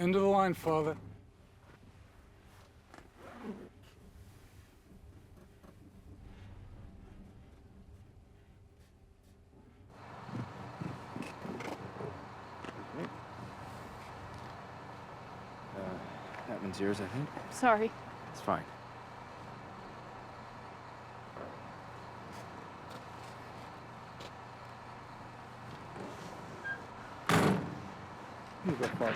End of the line, Father. That one's yours, I think. Sorry. It's fine. You go, Father.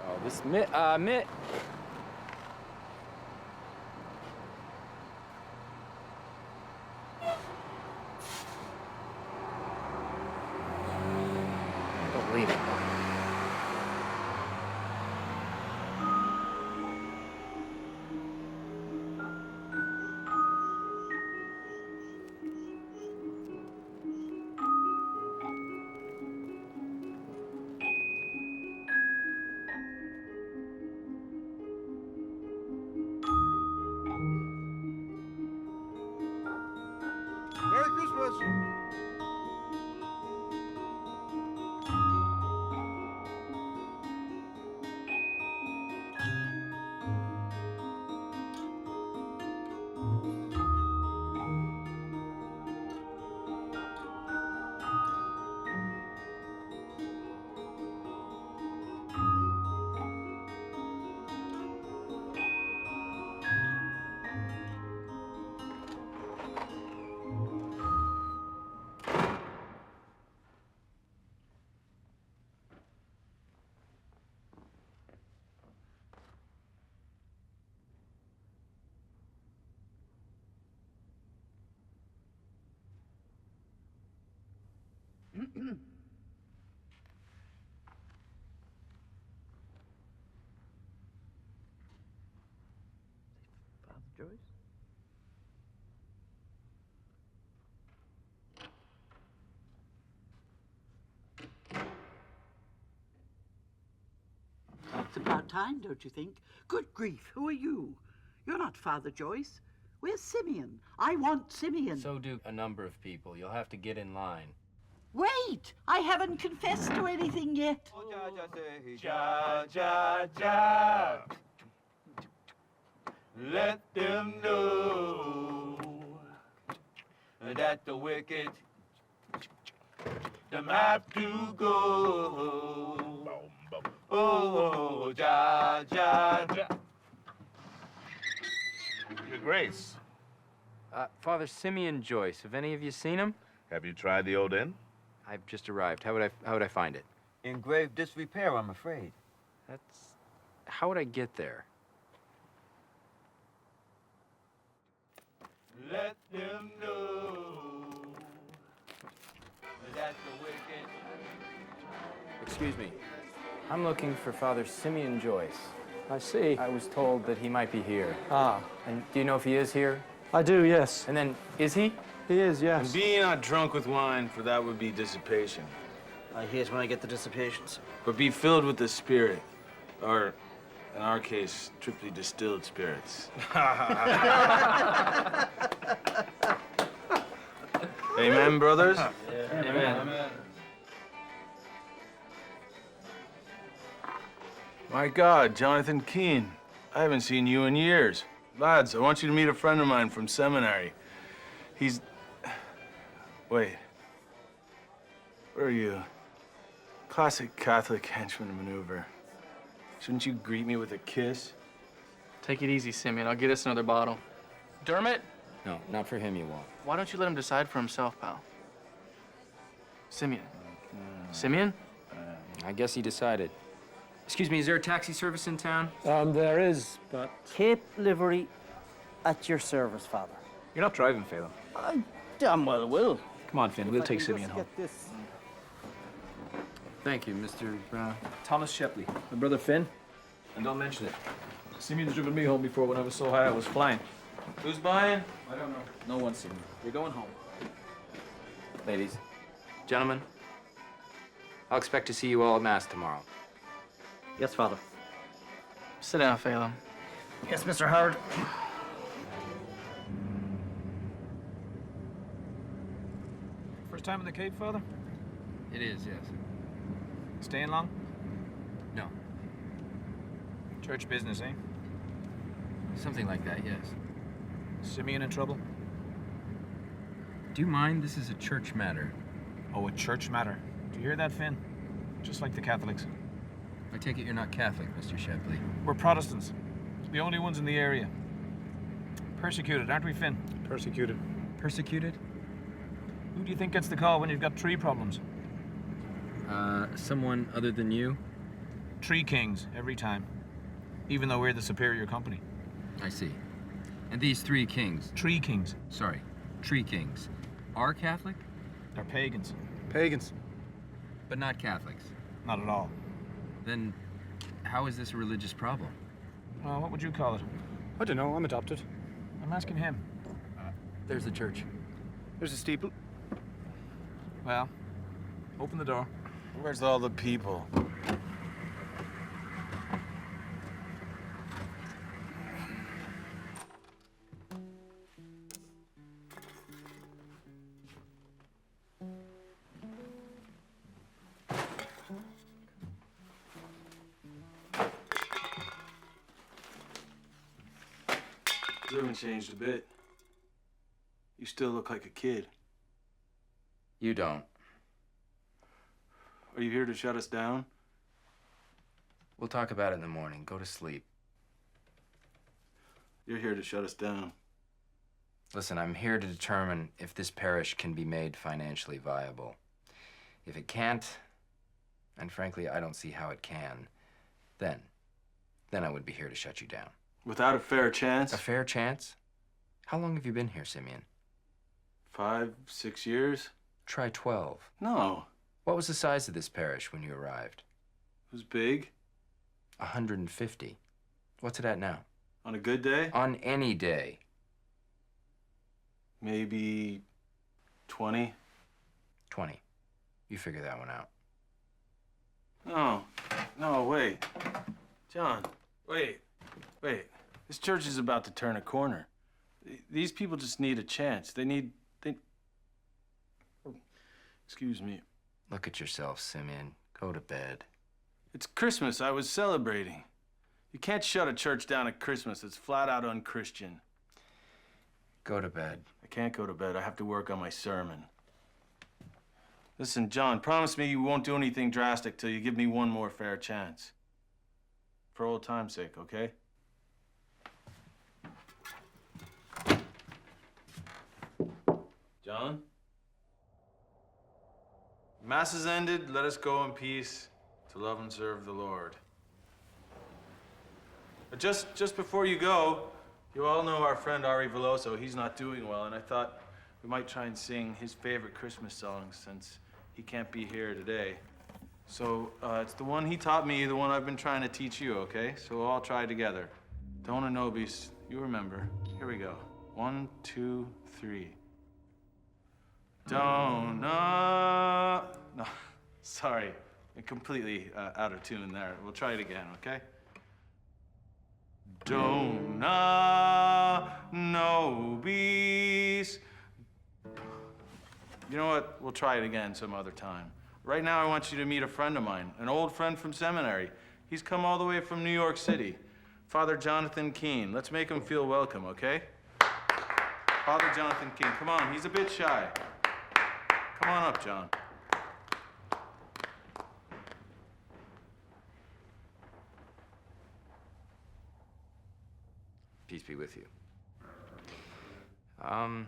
Oh, this mitt. Don't believe it. Merry Christmas! Father Joyce? It's about time, don't you think? Good grief, who are you? You're not Father Joyce. Where's Simeon? I want Simeon. So do a number of people. You'll have to get in line. Wait! I haven't confessed to anything yet. Ja, ja, ja. Let them know that the wicked them have to go. Oh, ja, ja, ja. Your Grace, Father Simeon Joyce. Have any of you seen him? Have you tried the old inn? I've just arrived. How would I find it? In grave disrepair, I'm afraid. How would I get there? let them know that the wicked. Excuse me. I'm looking for Father Simeon Joyce. I see. I was told that he might be here. Ah, And do you know if he is here? I do, yes. And then, is he? He is, yes. And be not drunk with wine, for that would be dissipation. Here's when I get the dissipations. But be filled with the Spirit, or, in our case, triply distilled spirits. Amen, brothers? Amen. My God, Jonathan Keane, I haven't seen you in years. Lads, I want you to meet a friend of mine from seminary. He's... Wait. Where are you? Classic Catholic henchman maneuver. Shouldn't you greet me with a kiss? Take it easy, Simeon. I'll get us another bottle. Dermot, No, not for him, you won't. why don't you let him decide for himself, pal? Simeon. Simeon? I guess he decided. Excuse me, is there a taxi service in town? There is, but... Cape livery at your service, Father. You're not driving, Phelan. I damn well will. Come on, Finn, we'll take Simeon home. Get this. Thank you, Mr. Brown. Thomas Shepley, my brother Finn. And don't mention it. Simeon's driven me home before when I was so high I was flying. Who's buying? I don't know. No one, Simeon. You're going home. Ladies, gentlemen, I'll expect to see you all at Mass tomorrow. Yes, Father. Sit down, Phelan. Yes, Mr. Howard. First time in the Cape, Father? It is, yes. Staying long? No. Church business, eh? Something like that, yes. Simeon in trouble? Do you mind? This is a church matter. Oh, a church matter. Do you hear that, Finn? Just like the Catholics. I take it you're not Catholic, Mr. Shepley. We're Protestants. The only ones in the area. Persecuted, aren't we, Finn? Persecuted. Persecuted? Who do you think gets the call when you've got tree problems? Someone other than you? Tree kings, every time. Even though we're the superior company. I see. And these three kings, Tree kings. sorry, tree kings, are Catholic, They're pagans. Pagans. but not Catholics. Not at all. Then how is this a religious problem? Well, what would you call it? I don't know. I'm adopted. I'm asking him. There's the church. There's a steeple. Well, open the door. Where's all the people? You haven't changed a bit. You still look like a kid. You don't. Are you here to shut us down? We'll talk about it in the morning. Go to sleep. You're here to shut us down. Listen, I'm here to determine if this parish can be made financially viable. If it can't, and frankly, I don't see how it can, then I would be here to shut you down. Without a fair chance? A fair chance? How long have you been here, Simeon? 5, 6 years? Try 12. No. What was the size of this parish when you arrived? It was big. 150. What's it at now? On a good day? On any day. Maybe 20. 20. You figure that one out. No. No, wait. John, wait. This church is about to turn a corner. These people just need a chance. Excuse me. Look at yourself, Simeon. Go to bed. It's Christmas. I was celebrating. You can't shut a church down at Christmas. It's flat out unchristian. Go to bed. I can't go to bed. I have to work on my sermon. Listen, John, promise me you won't do anything drastic till you give me one more fair chance. For old time's sake, okay? John? Mass is ended. Let us go in peace to love and serve the Lord. But just before you go, you all know our friend Ari Veloso. He's not doing well, and I thought we might try and sing his favorite Christmas songs since he can't be here today. So it's the one he taught me, the one I've been trying to teach you, okay? So we'll all try together. Dona Nobis, you remember. Here we go. 1, 2, 3. Dona... No, sorry. I'm completely out of tune there. We'll try it again, okay? Dona Nobis. You know what? We'll try it again some other time. Right now, I want you to meet a friend of mine, an old friend from seminary. He's come all the way from New York City. Father Jonathan Keane. Let's make him feel welcome, okay? Father Jonathan Keane, come on. He's a bit shy. Come on up, John. Peace be with you. I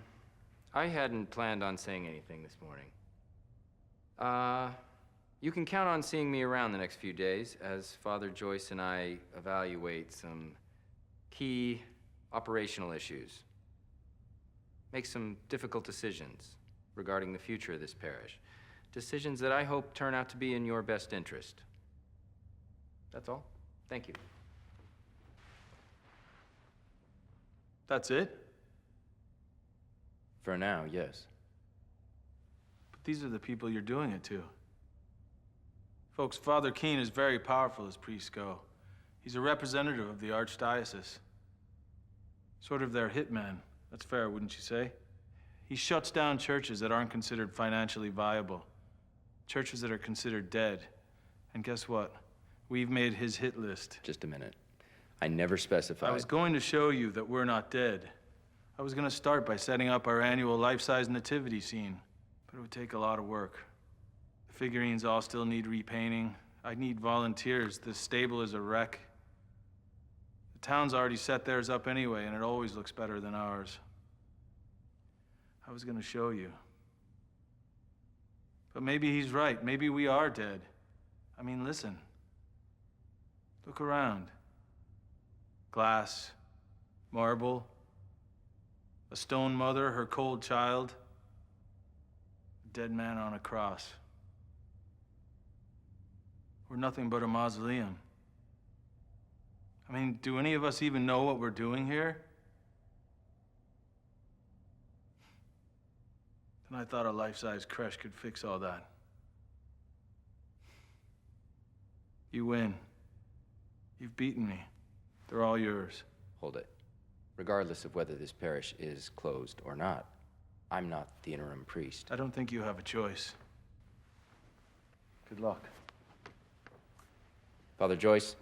hadn't planned on saying anything this morning. You can count on seeing me around the next few days as Father Joyce and I evaluate some key operational issues. Make some difficult decisions regarding the future of this parish. Decisions that I hope turn out to be in your best interest. That's all. Thank you. That's it? For now, yes. But these are the people you're doing it to. Folks, Father Keane is very powerful as priests go. He's a representative of the Archdiocese. Sort of their hitman. That's fair, wouldn't you say? He shuts down churches that aren't considered financially viable. Churches that are considered dead. And guess what? We've made his hit list. Just a minute. I never specified. I was going to show you that we're not dead. I was going to start by setting up our annual life-size nativity scene, but it would take a lot of work. The figurines all still need repainting. I need volunteers. This stable is a wreck. The town's already set theirs up anyway, and it always looks better than ours. I was going to show you. But maybe he's right. Maybe we are dead. I mean, listen. Look around. Glass, marble, a stone mother, her cold child, a dead man on a cross. We're nothing but a mausoleum. I mean, do any of us even know what we're doing here? Then I thought a life-size creche could fix all that. You win. You've beaten me. They're all yours. Hold it. Regardless of whether this parish is closed or not, I'm not the interim priest. I don't think you have a choice. Good luck. Father Joyce,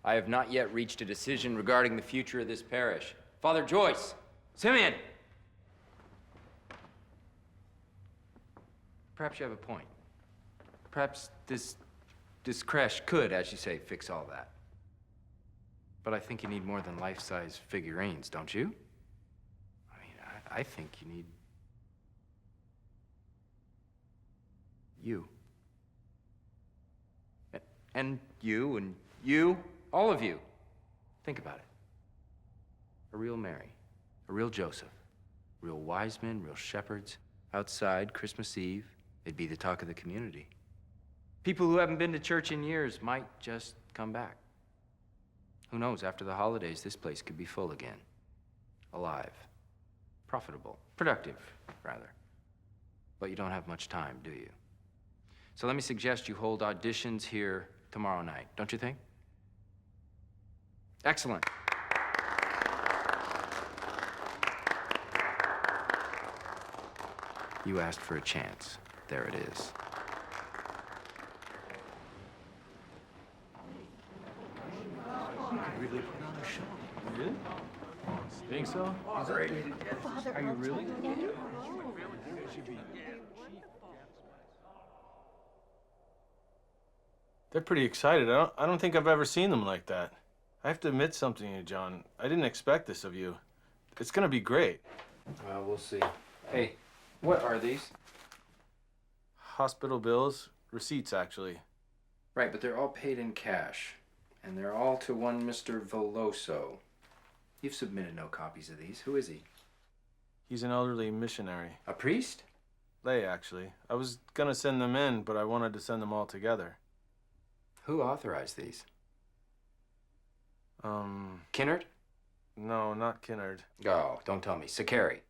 I have not yet reached a decision regarding the future of this parish. Father Joyce! Simeon! Perhaps you have a point. Perhaps this creche could, as you say, fix all that. But I think you need more than life-size figurines, don't you? I mean, I think you need... you. And you, all of you. Think about it. A real Mary, a real Joseph, real wise men, real shepherds. Outside, Christmas Eve, they'd be the talk of the community. People who haven't been to church in years might just come back. Who knows, after the holidays, this place could be full again. Alive. Profitable. Productive, rather. But you don't have much time, do you? So let me suggest you hold auditions here tomorrow night, don't you think? Excellent. You asked for a chance. There it is. Really put on a show. Really? Think so? Great. Are you really? They're pretty excited. I don't think I've ever seen them like that. I have to admit something to you, John. I didn't expect this of you. It's gonna be great. Well, we'll see. Hey, what are these? Hospital bills, receipts, actually. Right, but they're all paid in cash. And they're all to one Mr. Veloso. You've submitted no copies of these. Who is he? He's an elderly missionary. A priest? Lay, actually. I was gonna send them in, but I wanted to send them all together. Who authorized these? Kinnard? No, not Kinnard. Oh, don't tell me. Kerry.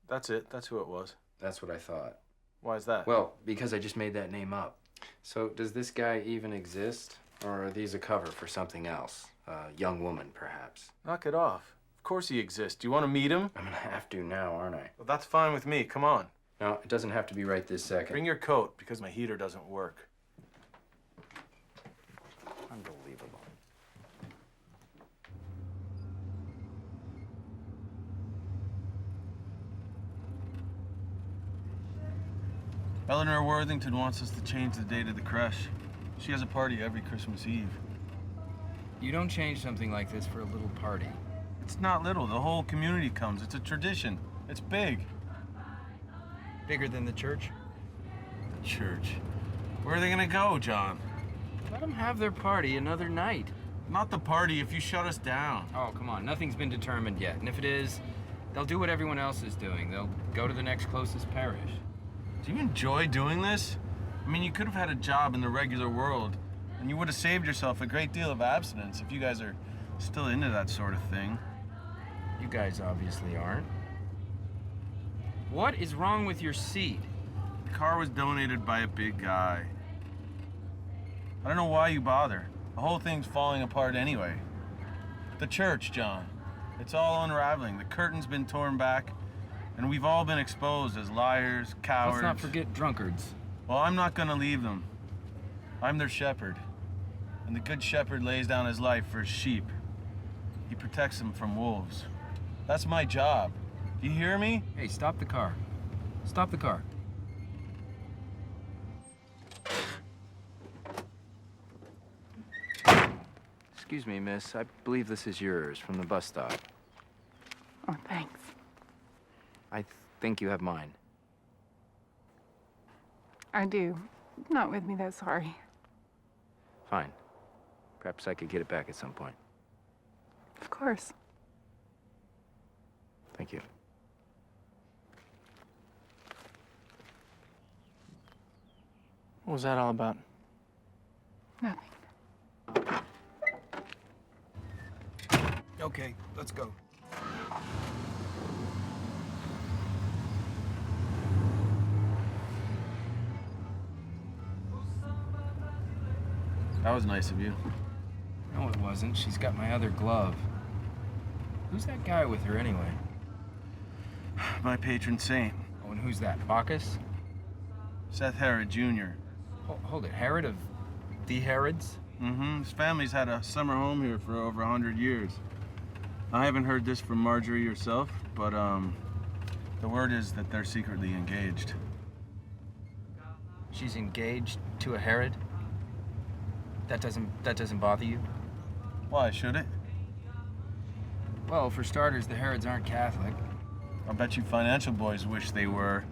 That's it. That's who it was. That's what I thought. Why is that? Well, because I just made that name up. So, does this guy even exist? Or are these a cover for something else? A young woman, perhaps? Knock it off. Of course he exists. Do you want to meet him? I'm gonna have to now, aren't I? Well, that's fine with me. Come on. No, it doesn't have to be right this second. Bring your coat, because my heater doesn't work. Unbelievable. Eleanor Worthington wants us to change the date of the creche. She has a party every Christmas Eve. You don't change something like this for a little party. It's not little. The whole community comes. It's a tradition. It's big. Bigger than the church? The church. Where are they gonna go, John? Let them have their party another night. Not the party if you shut us down. Oh, come on. Nothing's been determined yet. And if it is, they'll do what everyone else is doing. They'll go to the next closest parish. Do you enjoy doing this? I mean, you could have had a job in the regular world, and you would have saved yourself a great deal of abstinence if you guys are still into that sort of thing. You guys obviously aren't. What is wrong with your seat? The car was donated by a big guy. I don't know why you bother. The whole thing's falling apart anyway. The church, John. It's all unraveling. The curtain's been torn back. And we've all been exposed as liars, cowards. Let's not forget drunkards. Well, I'm not gonna leave them. I'm their shepherd. And the good shepherd lays down his life for his sheep. He protects them from wolves. That's my job. Do you hear me? Hey, stop the car. Stop the car. Excuse me, miss. I believe this is yours from the bus stop. Oh, thanks. I think you have mine. I do. Not with me, though, sorry. Fine. Perhaps I could get it back at some point. Of course. Thank you. What was that all about? Nothing. Okay, let's go. That was nice of you. No, it wasn't. She's got my other glove. Who's that guy with her anyway? My patron saint, Oh, and who's that? Bacchus? Seth Herod Jr. Hold it. Herod of the Herods? Mm-hmm. His family's had a summer home here for over 100 years. I haven't heard this from Marjorie herself, but the word is that they're secretly engaged. She's engaged to a Herod? That doesn't bother you? Why should it? Well, for starters, the Herods aren't Catholic. I bet you financial boys wish they were.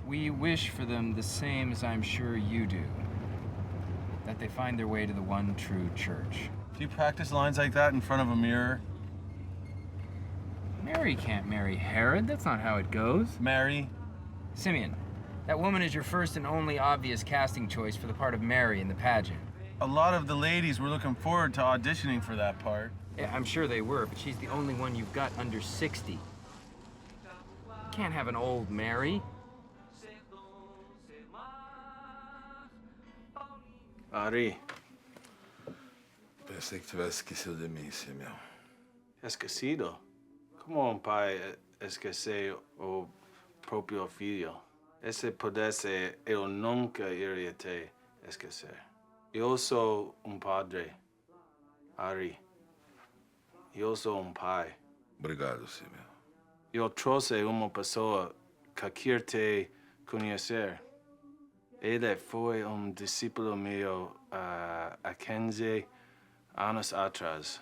We wish for them the same as I'm sure you do. That they find their way to the one true church. Do you practice lines like that in front of a mirror? Mary can't marry Herod. That's not how it goes. Mary? Simeon, that woman is your first and only obvious casting choice for the part of Mary in the pageant. A lot of the ladies were looking forward to auditioning for that part. Yeah, I'm sure they were, but she's the only one you've got under 60. Can't have an old Mary. Ari, Pensei que tivesse esquecido de mim, Simeão. esquecido? Como um pai esquece o próprio filho? Se pudesse, eu nunca iria te esquecer. Eu sou padre, Ari. Eu sou pai. Obrigado, Simeão. Eu trouxe uma pessoa que quer te conhecer. Ele foi discípulo meu há 15 anos atrás.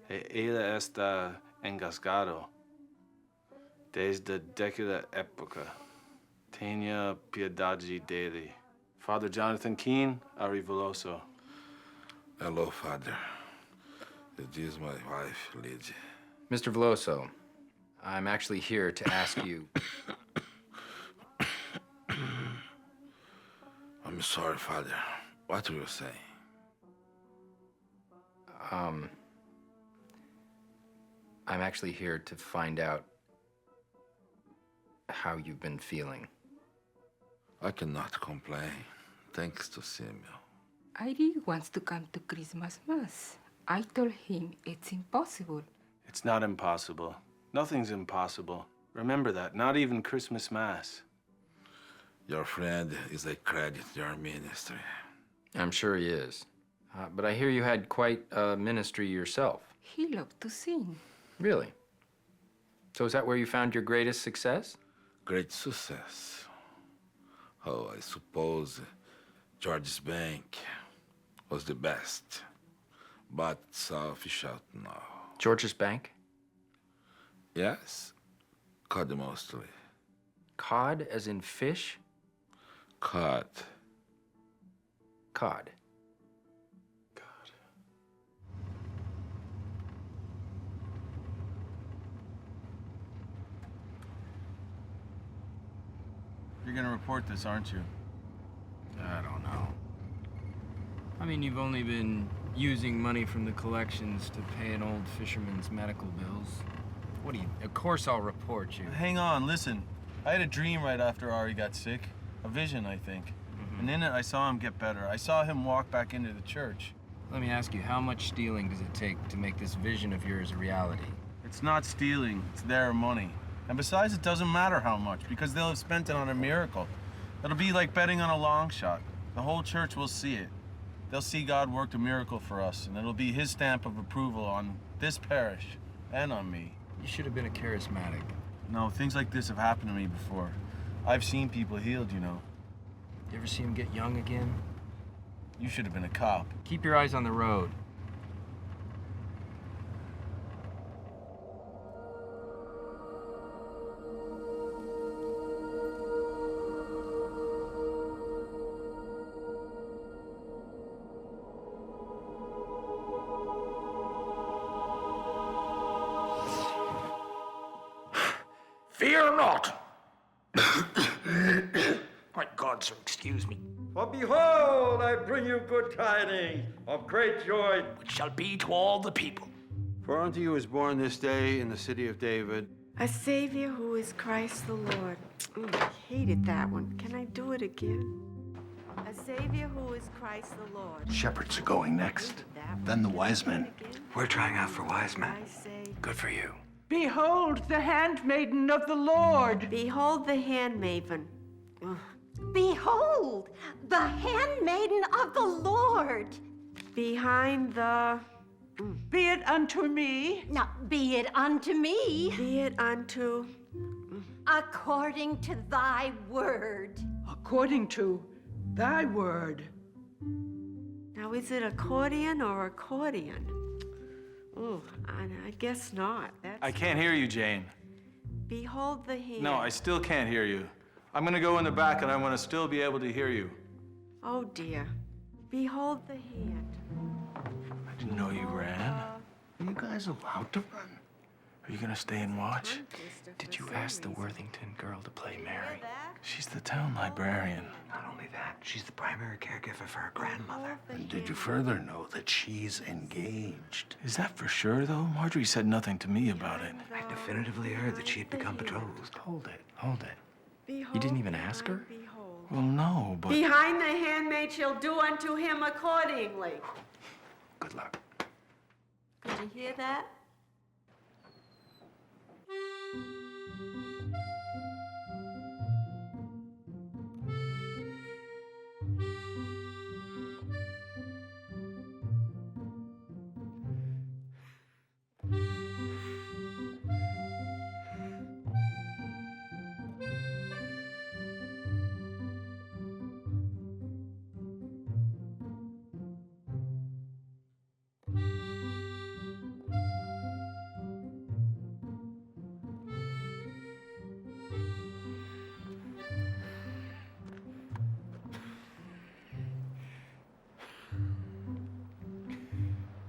E ele está engasgado desde daquela época. Tenha piedade dele. Father Jonathan Keane, Ari Veloso. Hello, Father. It is my wife, Lydia. Mr. Veloso, I'm actually here to ask you... I'm sorry, Father. What were you saying? I'm actually here to find out how you've been feeling. I cannot complain, thanks to Simeão. Ari wants to come to Christmas Mass. I told him it's impossible. It's not impossible. Nothing's impossible. Remember that, not even Christmas Mass. Your friend is a credit to your ministry. I'm sure he is. But I hear you had quite a ministry yourself. He loved to sing. Really? So is that where you found your greatest success? Great success. Oh, I suppose George's Bank was the best. But selfish out now. George's Bank? Yes, cod mostly. Cod as in fish? Cod. Cod. You're gonna report this, aren't you? I don't know. I mean, you've only been using money from the collections to pay an old fisherman's medical bills. What do you... Of course I'll report you. Hang on, listen. I had a dream right after Ari got sick. A vision, I think. And in it, I saw him get better. I saw him walk back into the church. Let me ask you, how much stealing does it take to make this vision of yours a reality? It's not stealing, it's their money. And besides, it doesn't matter how much, because they'll have spent it on a miracle. It'll be like betting on a long shot. The whole church will see it. They'll see God worked a miracle for us, and it'll be his stamp of approval on this parish and on me. You should have been a charismatic. No, things like this have happened to me before. I've seen people healed, you know. You ever see him get young again? You should have been a cop. Keep your eyes on the road. Fear not! My God, sir, excuse me. For behold, I bring you good tidings of great joy, Which shall be to all the people. For unto you is born this day in the city of David a Savior who is Christ the Lord. I hated that one. Can I do it again? A Savior who is Christ the Lord. Shepherds are going next, then the wise men. We're trying out for wise men. Good for you. Behold the handmaiden of the Lord. Behold the handmaiden. Behold, the handmaiden of the Lord. Behind the... Be it unto me. Now, be it unto me. Be it unto... According to thy word. According to thy word. Now, is it accordion or accordion? Oh, I guess not. I can't hear you, Jane. Behold the hand. No, I still can't hear you. I'm gonna go in the back and I wanna still be able to hear you. Oh, dear. Behold the hand. I didn't know you ran. Are you guys allowed to run? Are you gonna stay and watch? Did you ask the Worthington girl to play Mary? She's the town librarian. Not only that, she's the primary caregiver for her grandmother. And did you further know that she's engaged? Is that for sure, though? Marjorie said nothing to me about it. I definitively heard that she had become betrothed. Hold it. You didn't even ask her? Well, no, but... Behind the handmaid shall do unto him accordingly. Good luck. Could you hear that?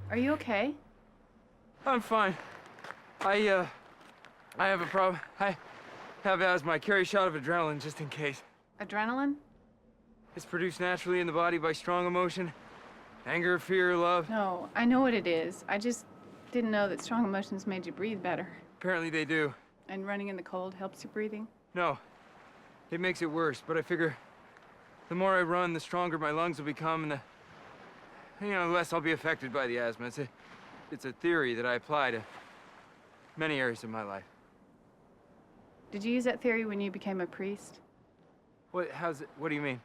Are you okay? I'm fine. I have a problem. I have asthma. I carry a shot of adrenaline just in case. Adrenaline? It's produced naturally in the body by strong emotion. Anger, fear, love. No, I know what it is. I just didn't know that strong emotions made you breathe better. Apparently they do. And running in the cold helps you breathing? No, it makes it worse, but I figure the more I run, the stronger my lungs will become, and the less I'll be affected by the asthma. It's a theory that I apply to many areas of my life. Did you use that theory when you became a priest? What do you mean?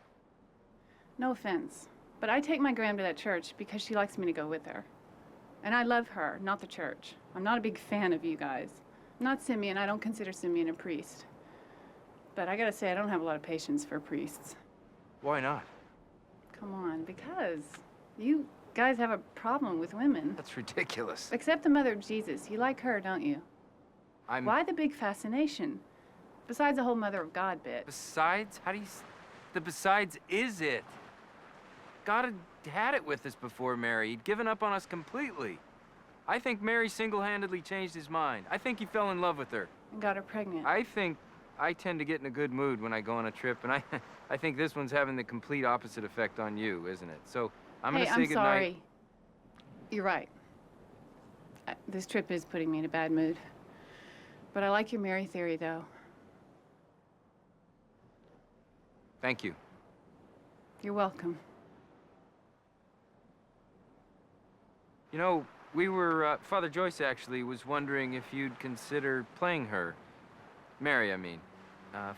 No offense, but I take my gram to that church because she likes me to go with her. And I love her, not the church. I'm not a big fan of you guys. I'm not Simeon. I don't consider Simeon a priest. But I gotta say, I don't have a lot of patience for priests. Why not? Come on, because you guys have a problem with women. That's ridiculous. Except the mother of Jesus. You like her, don't you? Why the big fascination? Besides the whole mother of God bit. Besides? How do you... The besides is it. God had it with us before Mary. He'd given up on us completely. I think Mary single-handedly changed his mind. I think he fell in love with her. And got her pregnant. I think I tend to get in a good mood when I go on a trip, and I think this one's having the complete opposite effect on you, isn't it? So I'm gonna say goodnight. I'm sorry. You're right. This trip is putting me in a bad mood. But I like your Mary theory, though. Thank you. You're welcome. You know, we were, Father Joyce actually was wondering if you'd consider playing her Mary, I mean.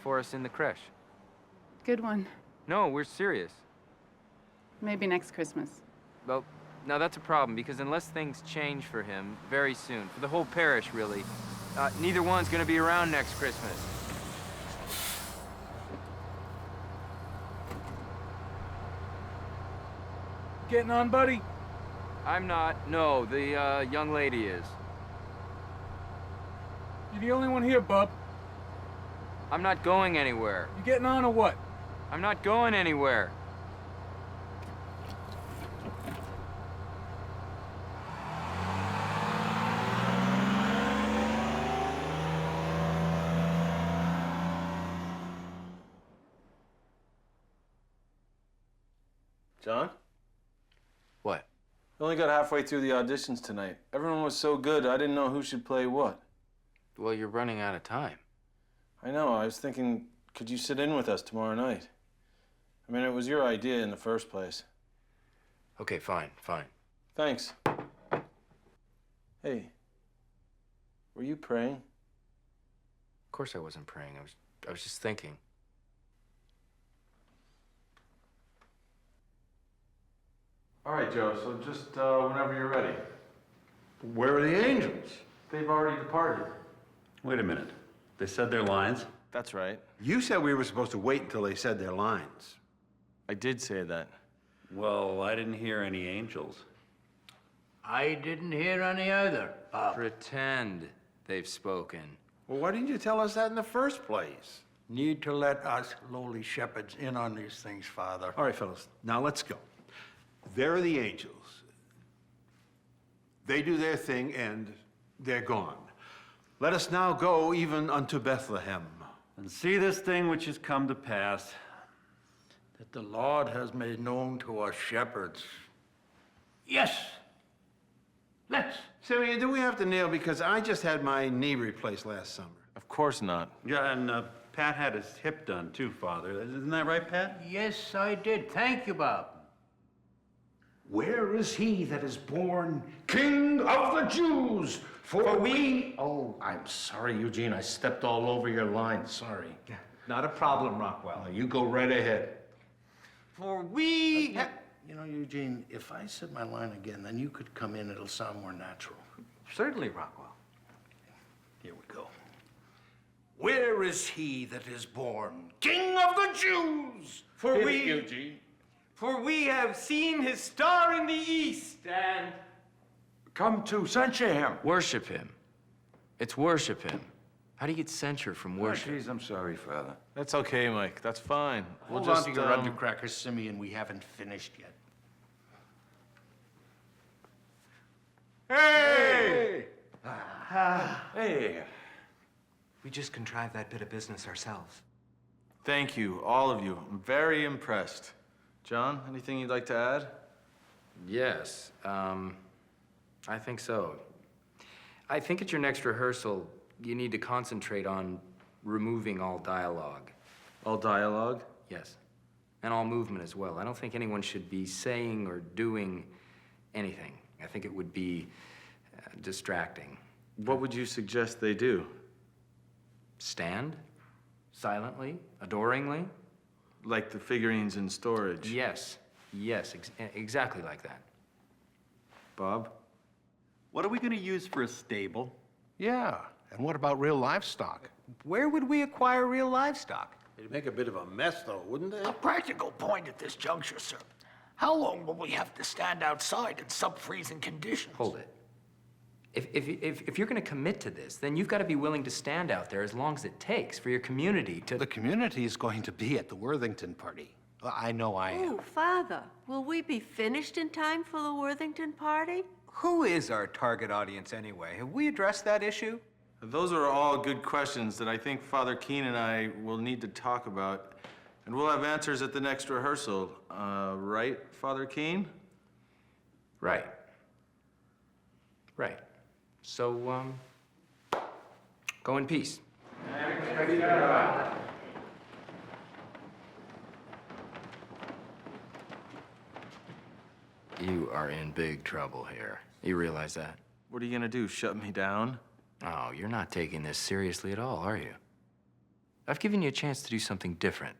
For us in the creche. Good one. No, we're serious. Maybe next Christmas. Well, now that's a problem, because unless things change for him very soon, for the whole parish, really, neither one's gonna be around next Christmas. Getting on, buddy? I'm not. No, the young lady is. You're the only one here, bub. I'm not going anywhere. You getting on or what? I'm not going anywhere. John? What? We only got halfway through the auditions tonight. Everyone was so good, I didn't know who should play what. Well, you're running out of time. I know. I was thinking, could you sit in with us tomorrow night? I mean, it was your idea in the first place. Okay, fine. Thanks. Hey, were you praying? Of course I wasn't praying. I was just thinking. All right, Joe, so just whenever you're ready. Where are the angels? They've already departed. Wait a minute. They said their lines? That's right. You said we were supposed to wait until they said their lines. I did say that. Well, I didn't hear any angels. I didn't hear any either. Pretend they've spoken. Well, why didn't you tell us that in the first place? Need to let us lowly shepherds in on these things, Father. All right, fellas, now let's go. There are the angels. They do their thing and they're gone. Let us now go even unto Bethlehem. And see this thing which has come to pass. That the Lord has made known to us shepherds. Yes. Let's. Simeon, do we have to kneel? Because I just had my knee replaced last summer. Of course not. Yeah, and Pat had his hip done too, Father. Isn't that right, Pat? Yes, I did. Thank you, Bob. Where is he that is born King of the Jews? For we... Oh, I'm sorry, Eugene. I stepped all over your line. Sorry. Not a problem, Rockwell. You go right ahead. For we... You know, Eugene, if I said my line again, then you could come in. It'll sound more natural. Certainly, Rockwell. Here we go. Where is he that is born King of the Jews? For Hit we... it, Eugene. For we have seen his star in the east, and... Come to censure him. Worship him. It's worship him. How do you get censure from worship? Jeez, I'm sorry, Father. That's okay, Mike. That's fine. Hold on to your undercracker, Simeon. We haven't finished yet. Hey! Hey. We just contrived that bit of business ourselves. Thank you, all of you. I'm very impressed. John, anything you'd like to add? Yes, I think so. I think at your next rehearsal, you need to concentrate on removing all dialogue. All dialogue? Yes, and all movement as well. I don't think anyone should be saying or doing anything. I think it would be distracting. What would you suggest they do? Stand, silently, adoringly. Like the figurines in storage? Yes, exactly like that. Bob? What are we going to use for a stable? Yeah, and what about real livestock? Where would we acquire real livestock? It'd make a bit of a mess, though, wouldn't it? A practical point at this juncture, sir. How long will we have to stand outside in sub-freezing conditions? Hold it. If you're going to commit to this, then you've got to be willing to stand out there as long as it takes for your community to... The community is going to be at the Worthington party. Well, I know I am. Oh, Father, will we be finished in time for the Worthington party? Who is our target audience anyway? Have we addressed that issue? Those are all good questions that I think Father Keane and I will need to talk about. And we'll have answers at the next rehearsal. Right, Father Keane? Right. So, go in peace. You are in big trouble here. You realize that? What are you gonna do, shut me down? Oh, you're not taking this seriously at all, are you? I've given you a chance to do something different,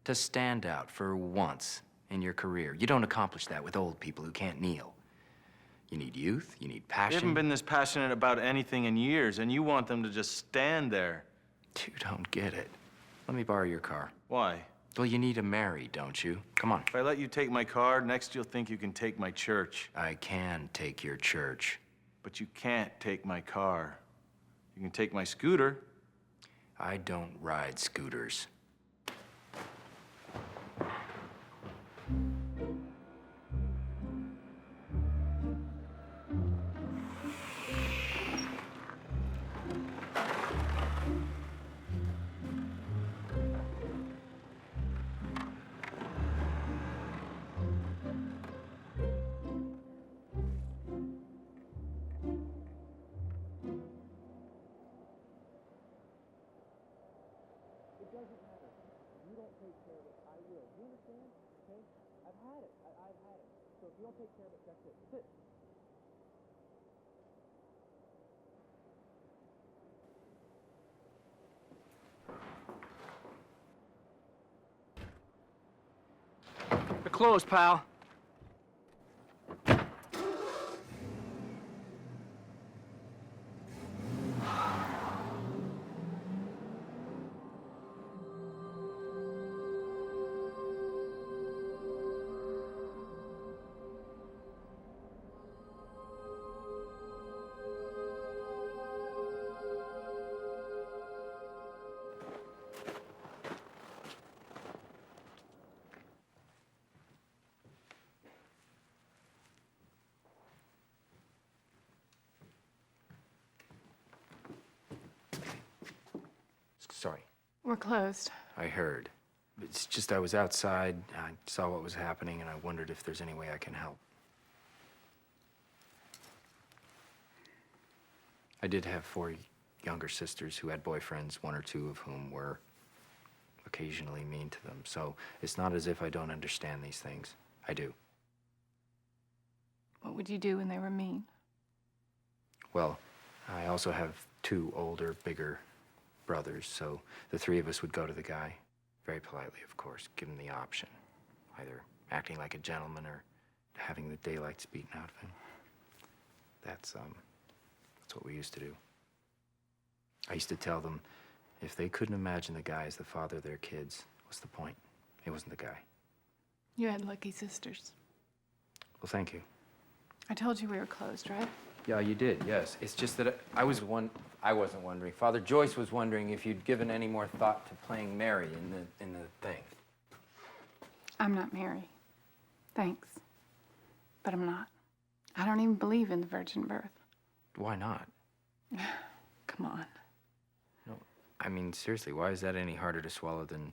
to stand out for once in your career. You don't accomplish that with old people who can't kneel. You need youth, you need They passion. haven't been this passionate about anything in years, and you want them to just stand there. You don't get it. Let me borrow your car. Why? Well, you need to marry, don't you? Come on. If I let you take my car, next you'll think you can take my church. I can take your church. But you can't take my car. You can take my scooter. I don't ride scooters. They're closed, pal. Sorry. We're closed. I heard. It's just I was outside, I saw what was happening, and I wondered if there's any way I can help. I did have 4 younger sisters who had boyfriends, 1 or 2 of whom were occasionally mean to them. So it's not as if I don't understand these things. I do. What would you do when they were mean? Well, I also have 2 older, bigger brothers, so the 3 of us would go to the guy, very politely, of course, give him the option, either acting like a gentleman or having the daylights beaten out of him. That's what we used to do. I used to tell them if they couldn't imagine the guy as the father of their kids, what's the point? It wasn't the guy. You had lucky sisters. Well, thank you. I told you we were closed, right? Yeah, you did, yes. It's just that I wasn't wondering. Father Joyce was wondering if you'd given any more thought to playing Mary in the thing. I'm not Mary. Thanks. But I'm not. I don't even believe in the virgin birth. Why not? Come on. No, I mean, seriously, why is that any harder to swallow than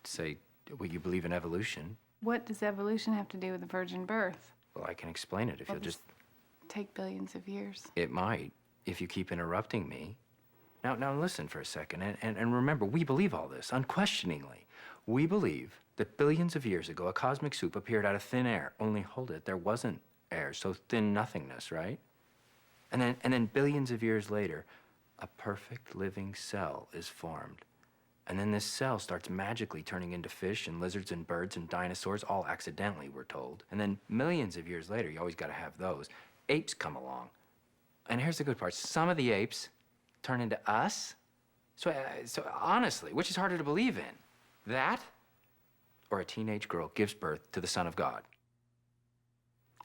say, well, you believe in evolution? What does evolution have to do with the virgin birth? Well, I can explain it if you'll just... Take billions of years. It might, if you keep interrupting me. Now listen for a second, and remember, we believe all this, unquestioningly. We believe that billions of years ago, a cosmic soup appeared out of thin air. Only hold it, there wasn't air, so thin nothingness, right? And then billions of years later, a perfect living cell is formed. And then this cell starts magically turning into fish and lizards and birds and dinosaurs, all accidentally, we're told. And then millions of years later, you always gotta have those, apes come along. And here's the good part. Some of the apes turn into us. So honestly, which is harder to believe in? That or a teenage girl gives birth to the Son of God?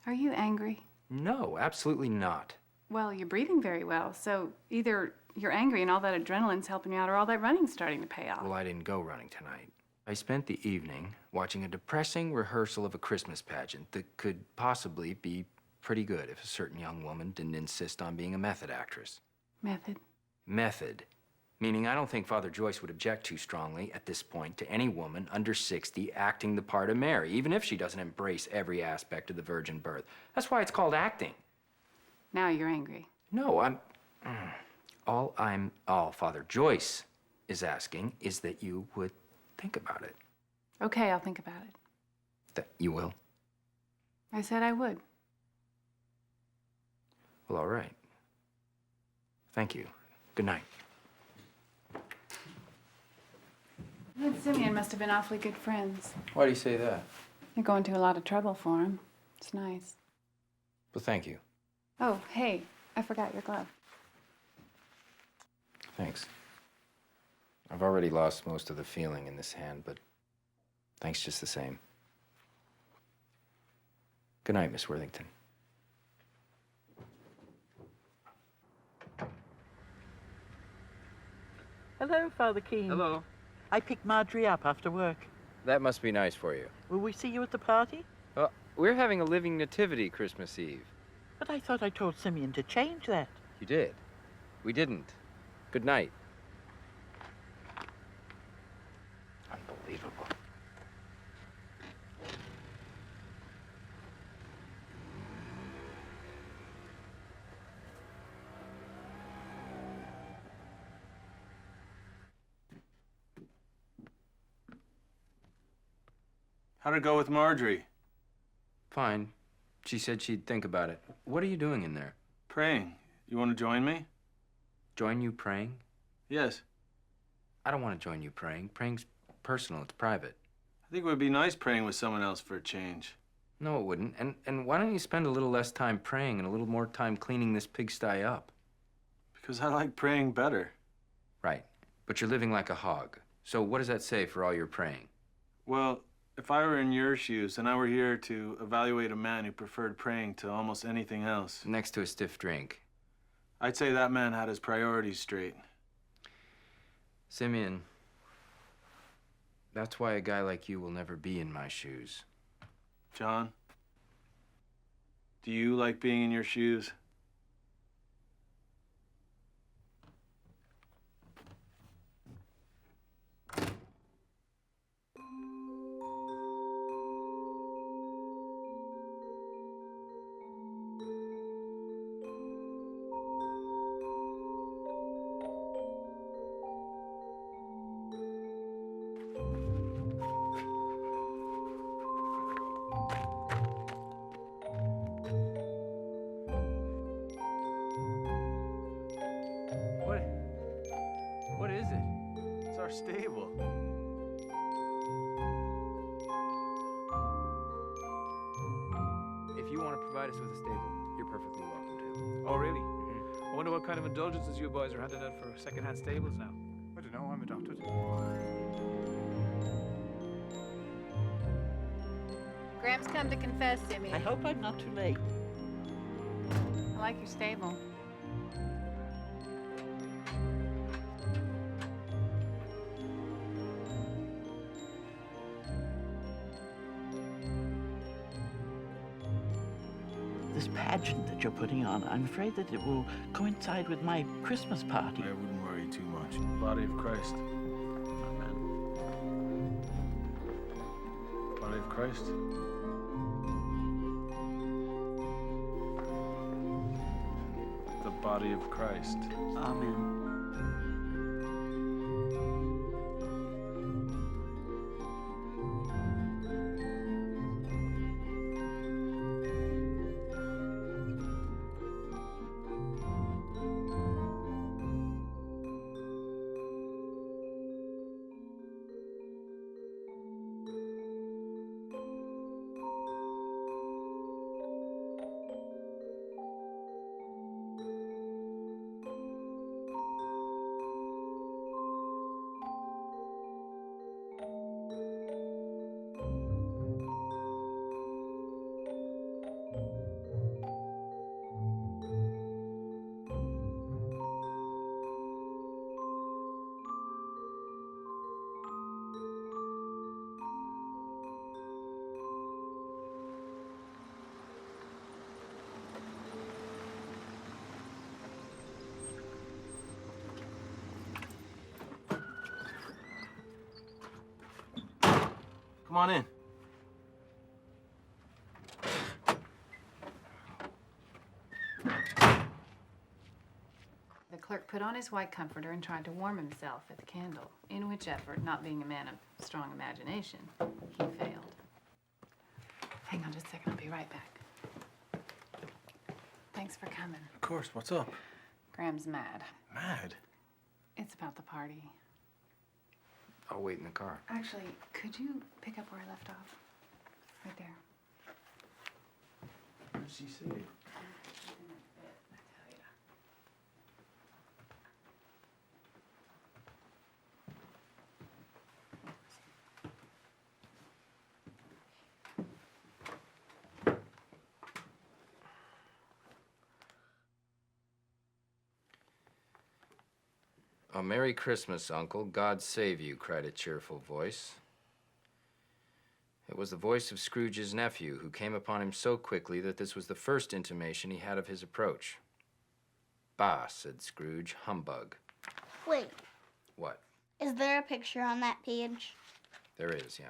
Are you angry? No, absolutely not. Well, you're breathing very well, so either you're angry and all that adrenaline's helping you out, or all that running's starting to pay off. Well, I didn't go running tonight. I spent the evening watching a depressing rehearsal of a Christmas pageant that could possibly be pretty good if a certain young woman didn't insist on being a method actress. Method? Method. Meaning I don't think Father Joyce would object too strongly at this point to any woman under 60 acting the part of Mary, even if she doesn't embrace every aspect of the virgin birth. That's why it's called acting. Now you're angry. No, all Father Joyce is asking is that you would think about it. Okay, I'll think about it. That you will? I said I would. Well, all right. Thank you. Good night. You and Simeon must have been awfully good friends. Why do you say that? You're going to a lot of trouble for him. It's nice. Well, thank you. Oh, hey, I forgot your glove. Thanks. I've already lost most of the feeling in this hand, but thanks just the same. Good night, Miss Worthington. Hello, Father Keane. Hello. I picked Marjorie up after work. That must be nice for you. Will we see you at the party? Well, we're having a living nativity Christmas Eve. But I thought I told Simeon to change that. You did. We didn't. Good night. Unbelievable. How'd it go with Marjorie? Fine. She said she'd think about it. What are you doing in there? Praying. You want to join me? Join you praying? Yes. I don't want to join you praying. Praying's personal. It's private. I think it would be nice praying with someone else for a change. No, it wouldn't. And why don't you spend a little less time praying and a little more time cleaning this pigsty up? Because I like praying better. Right. But you're living like a hog. So what does that say for all your praying? Well, if I were in your shoes and I were here to evaluate a man who preferred praying to almost anything else. Next to a stiff drink. I'd say that man had his priorities straight. Simeon, that's why a guy like you will never be in my shoes. John, do you like being in your shoes? What is it? It's our stable. If you want to provide us with a stable, you're perfectly welcome to. Oh, really? I wonder what kind of indulgences you boys are handing out for second-hand stables now. I don't know. I'm adopted. Graham's come to confess, Simeon. I hope I'm not too late. I like your stable. This pageant that you're putting on, I'm afraid that it will coincide with my Christmas party. I wouldn't worry too much. Body of Christ. Amen. Body of Christ. The body of Christ. Amen. Come on in. The clerk put on his white comforter and tried to warm himself at the candle, in which effort, not being a man of strong imagination, he failed. Hang on just a second, I'll be right back. Thanks for coming. Of course, what's up? Graham's mad. Mad? It's about the party. I'll wait in the car. Actually, could you pick up where I left off? Right there. What did she say? A Merry Christmas, Uncle. God save you, cried a cheerful voice. It was the voice of Scrooge's nephew, who came upon him so quickly that this was the first intimation he had of his approach. Bah, said Scrooge, humbug. Wait, What? is there a picture on that page? There is, yeah.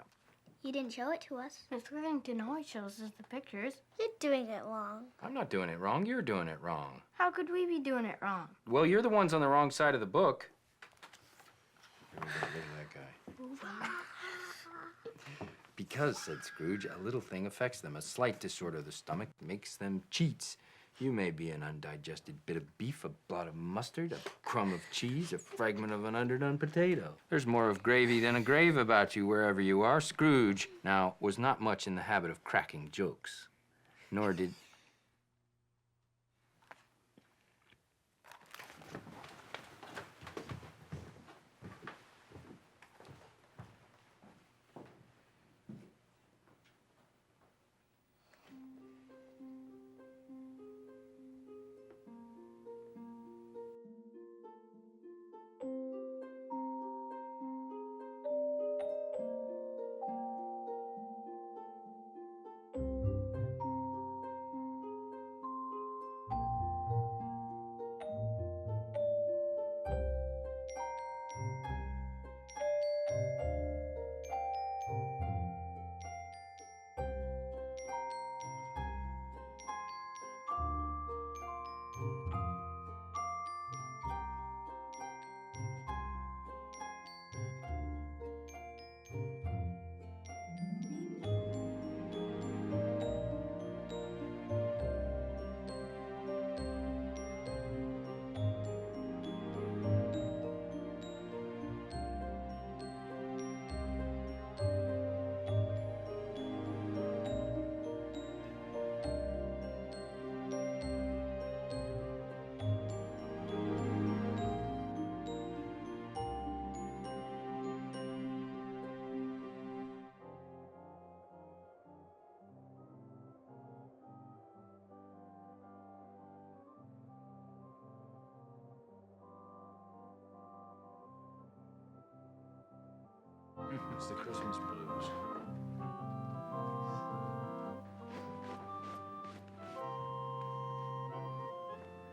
You didn't show it to us. Mr. Worthington always shows us the pictures. You're doing it wrong. I'm not doing it wrong. You're doing it wrong. How could we be doing it wrong? Well, you're the ones on the wrong side of the book. Look at that guy. Because, said Scrooge, a little thing affects them. A slight disorder of the stomach makes them cheats. You may be an undigested bit of beef, a blot of mustard, a crumb of cheese, a fragment of an underdone potato. There's more of gravy than a grave about you wherever you are. Scrooge, now, was not much in the habit of cracking jokes, nor did... It's the Christmas blues.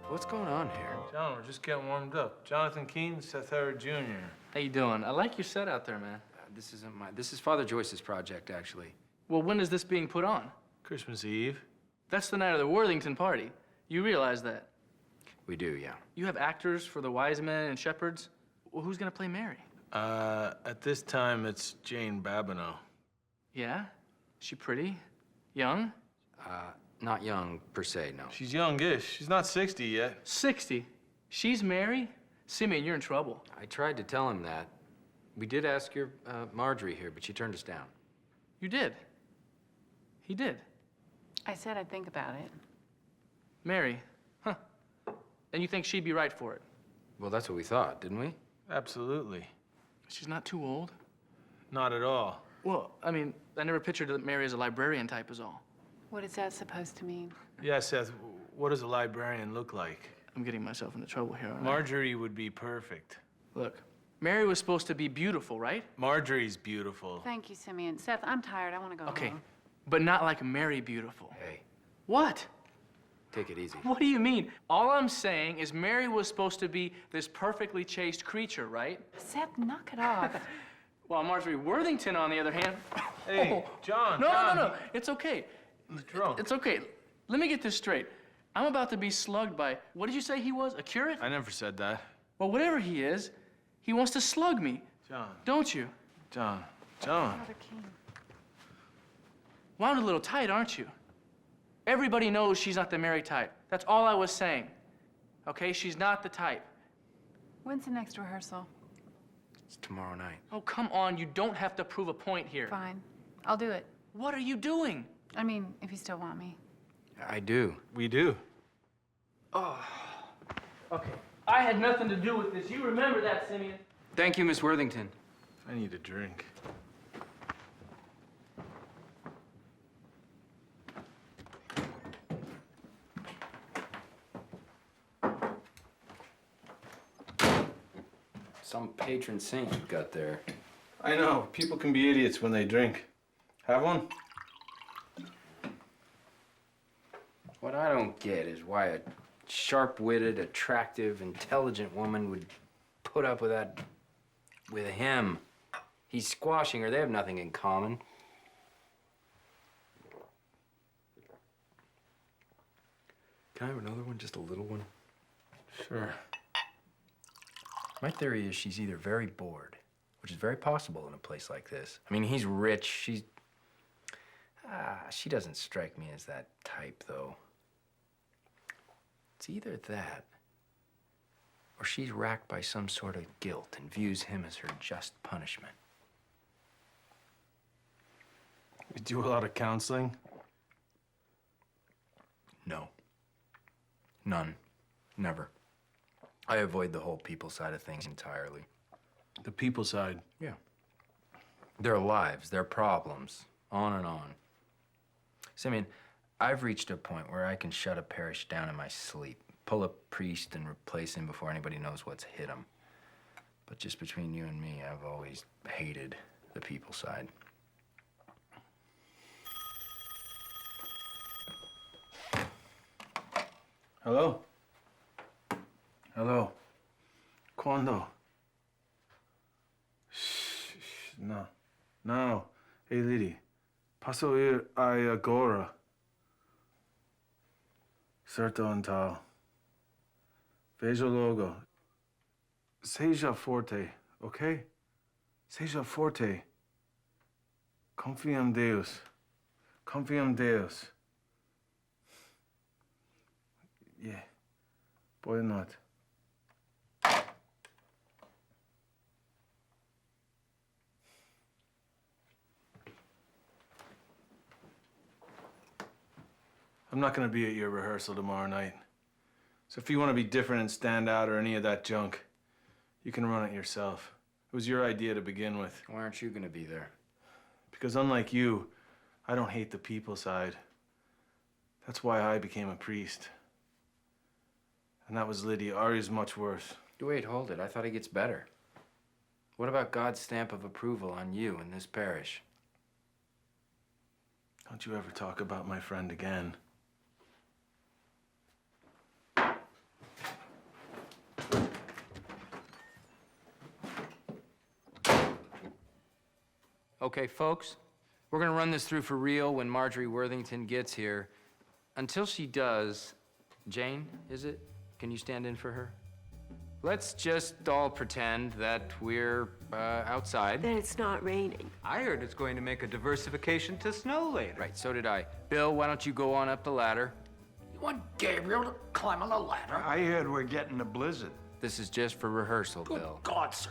What's going on here? John, we're just getting warmed up. Jonathan Keane, Seth Harrod Jr. How you doing? I like your set out there, man. This is Father Joyce's project, actually. Well, when is this being put on? Christmas Eve. That's the night of the Worthington party. You realize that? We do, yeah. You have actors for the wise men and shepherds. Well, who's gonna play Mary? At this time, it's Jane Babineau. Yeah? Is she pretty? Young? Not young, per se, no. She's youngish. She's not 60 yet. 60? She's Mary? Simeon, you're in trouble. I tried to tell him that. We did ask your Marjorie here, but she turned us down. You did? He did? I said I'd think about it. Mary? Huh. And you think she'd be right for it? Well, that's what we thought, didn't we? Absolutely. She's not too old? Not at all. Well, I mean, I never pictured Mary as a librarian type is all. What is that supposed to mean? Yeah, Seth, what does a librarian look like? I'm getting myself into trouble here, aren't I? Marjorie would be perfect. Look, Mary was supposed to be beautiful, right? Marjorie's beautiful. Thank you, Simeon. Seth, I'm tired. I want to go Okay, home. but not like Mary beautiful. Hey. What? Take it easy. What do you mean? All I'm saying is Mary was supposed to be this perfectly chaste creature, right? Seth, knock it off. While Marjorie Worthington, on the other hand... Hey, John, No, John, no, no, it's okay. He's drunk. It's okay. Let me get this straight. I'm about to be slugged by, what did you say he was, a curate? I never said that. Well, whatever he is, he wants to slug me. John. Don't you? John. John. Father Keane. Wound a little tight, aren't you? Everybody knows she's not the Mary type. That's all I was saying. Okay, she's not the type. When's the next rehearsal? It's tomorrow night. Oh, come on. You don't have to prove a point here. Fine. I'll do it. What are you doing? I mean, if you still want me. I do. We do. Oh. Okay. I had nothing to do with this. You remember that, Simeon. Thank you, Miss Worthington. I need a drink. Some patron saint you've got there. I know. People can be idiots when they drink. Have one? What I don't get is why a sharp-witted, attractive, intelligent woman would put up with that with him. He's squashing her. They have nothing in common. Can I have another one? Just a little one? Sure. My theory is she's either very bored, which is very possible in a place like this. I mean, he's rich. She doesn't strike me as that type, though. It's either that, or she's racked by some sort of guilt and views him as her just punishment. You do a lot of counseling? No. None. Never. I avoid the whole people side of things entirely. The people side? Yeah. Their lives, their problems, on and on. Simeon, I've reached a point where I can shut a parish down in my sleep, pull a priest and replace him before anybody knows what's hit him. But just between you and me, I've always hated the people side. Hello? Hello? Quando? Shh, no. No. Hey, Lady. Posso ir aí agora? Certo, então. Veja logo. Seja forte, ok? Seja forte. Confia em Deus. Confia em Deus. Yeah. Boa noite. I'm not going to be at your rehearsal tomorrow night. So if you want to be different and stand out or any of that junk, you can run it yourself. It was your idea to begin with. Why aren't you going to be there? Because unlike you, I don't hate the people side. That's why I became a priest. And that was Lydia. Ari's much worse. Wait, hold it. I thought he gets better. What about God's stamp of approval on you in this parish? Don't you ever talk about my friend again. Okay, folks, we're gonna run this through for real when Marjorie Worthington gets here. Until she does, Jane, is it? Can you stand in for her? Let's just all pretend that we're outside. That it's not raining. I heard it's going to make a diversification to snow later. Right, so did I. Bill, why don't you go on up the ladder? You want Gabriel to climb on a ladder? I heard we're getting a blizzard. This is just for rehearsal, Good Bill. God, sir.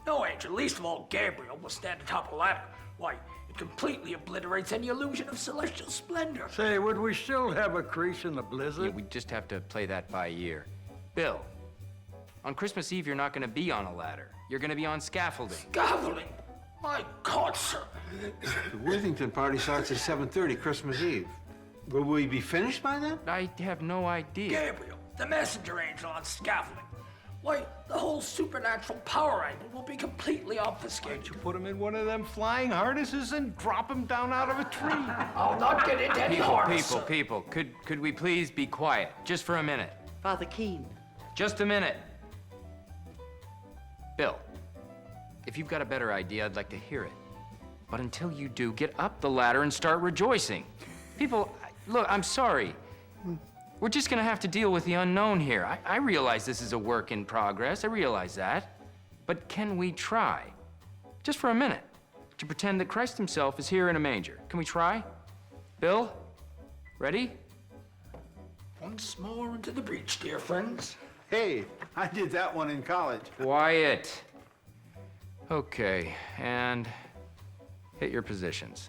No angel, least of all Gabriel, will stand atop a ladder. Why, it completely obliterates any illusion of celestial splendor. Say, would we still have a crease in the blizzard? Yeah, we just have to play that by ear. Bill, on Christmas Eve, you're not gonna be on a ladder. You're gonna be on scaffolding. Scaffolding? My God, sir. The Worthington party starts at 7:30 Christmas Eve. Will we be finished by then? I have no idea. Gabriel, the messenger angel on scaffolding. Why, the whole supernatural power angle will be completely obfuscated. You put him in one of them flying harnesses and drop him down out of a tree. I'll not get into any harness. People, could we please be quiet, just for a minute? Father Keane. Just a minute. Bill, if you've got a better idea, I'd like to hear it. But until you do, get up the ladder and start rejoicing. People, look, I'm sorry. We're just gonna have to deal with the unknown here. I realize this is a work in progress, I realize that. But can we try, just for a minute, to pretend that Christ himself is here in a manger? Can we try? Bill, ready? Once more into the breach, dear friends. Hey, I did that one in college. Quiet. Okay, and hit your positions.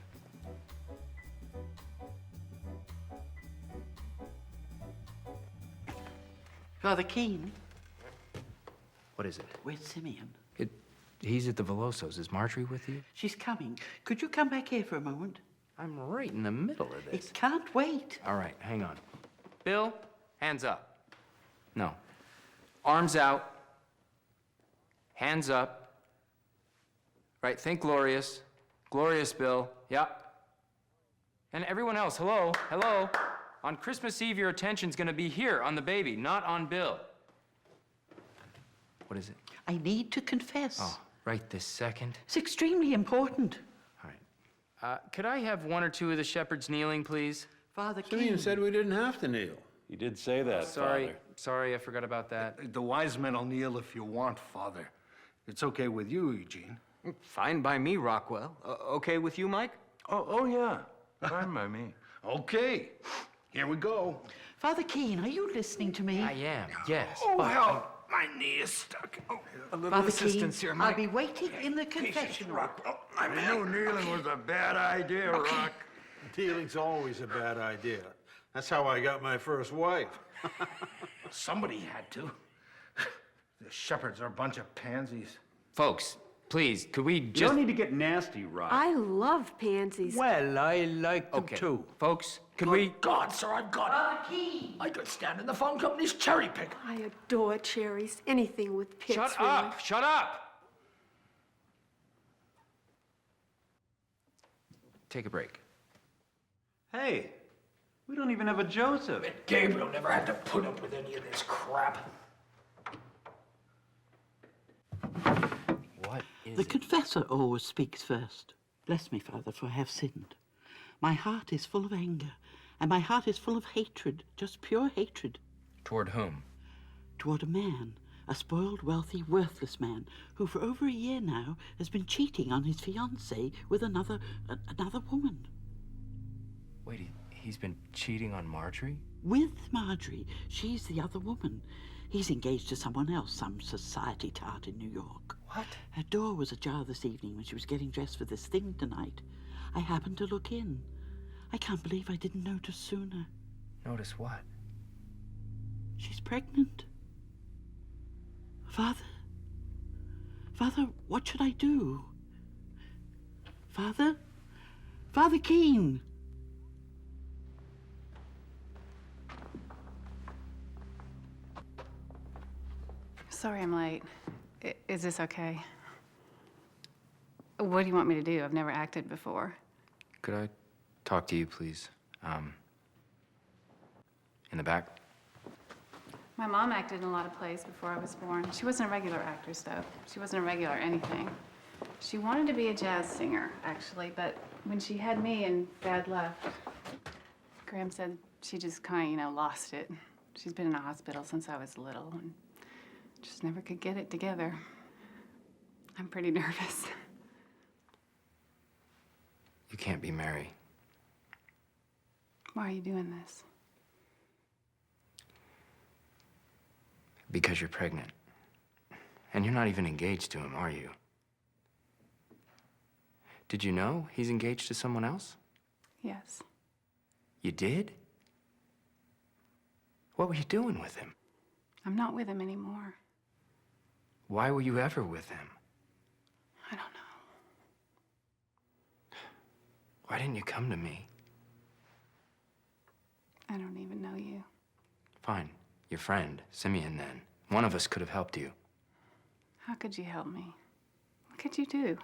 Father Keane, What is it? where's Simeon? He's at the Velosos. Is Marjorie with you? She's coming. Could you come back here for a moment? I'm right in the middle of this. It can't wait. All right, hang on. Bill, hands up. No. Arms out. Hands up. Right, think glorious. Glorious, Bill. Yeah. And everyone else, hello, hello. On Christmas Eve, your attention's gonna be here on the baby, not on Bill. What is it? I need to confess. Oh, right this second? It's extremely important. Could I have one or two of the shepherds kneeling, please? Father Simeon Keane. said we didn't have to kneel. You did say that, Sorry, sorry, I forgot about that. The wise men will kneel if you want, Father. It's okay with you, Eugene. Fine by me, Rockwell. Okay with you, Mike? Oh yeah. Fine by me. Okay, here we go. Father Keane, are you listening to me? I am, yes. Oh, but help! My knee is stuck. Oh. A little Father assistance Keane, here, Mike. I'll be waiting in the confession room. I knew kneeling was a bad idea, Rock. Kneeling's always a bad idea. That's how I got my first wife. Somebody had to. The shepherds are a bunch of pansies. Folks, please, could we You just... don't need to get nasty, Rock. I love pansies. Well, I like them Okay, too. folks, could Good we... God, sir, I've got Father Keane. I could stand in the phone company's cherry pick. I adore cherries. Anything with pits. Shut really. up! Shut up! Take a break. Hey, we don't even have a Joseph. Gabriel never had to put up with any of this crap. What is The confessor always speaks first. Bless me, Father, for I have sinned. My heart is full of anger, and my heart is full of hatred, just pure hatred. Toward whom? Toward a man, a spoiled, wealthy, worthless man, who for over a year now has been cheating on his fiancée with another woman. Wait, he's been cheating on Marjorie? With Marjorie. She's the other woman. He's engaged to someone else, some society tart in New York. What? Her door was ajar this evening when she was getting dressed for this thing tonight. I happened to look in. I can't believe I didn't notice sooner. Notice what? She's pregnant. Father? Father, what should I do? Father? Father Keane! Sorry I'm late. Is this okay? What do you want me to do? I've never acted before. Could I talk to you, please? In the back? My mom acted in a lot of plays before I was born. She wasn't a regular actress, though. She wasn't a regular anything. She wanted to be a jazz singer, actually, but when she had me and Dad left, Graham said she just kind of, lost it. She's been in a hospital since I was little and just never could get it together. I'm pretty nervous. You can't be Mary. Why are you doing this? Because you're pregnant. And you're not even engaged to him, are you? Did you know he's engaged to someone else? Yes. You did? What were you doing with him? I'm not with him anymore. Why were you ever with him? I don't know. Why didn't you come to me? I don't even know you. Fine. Your friend, Simeon, then. One of us could have helped you. How could you help me? What could you do?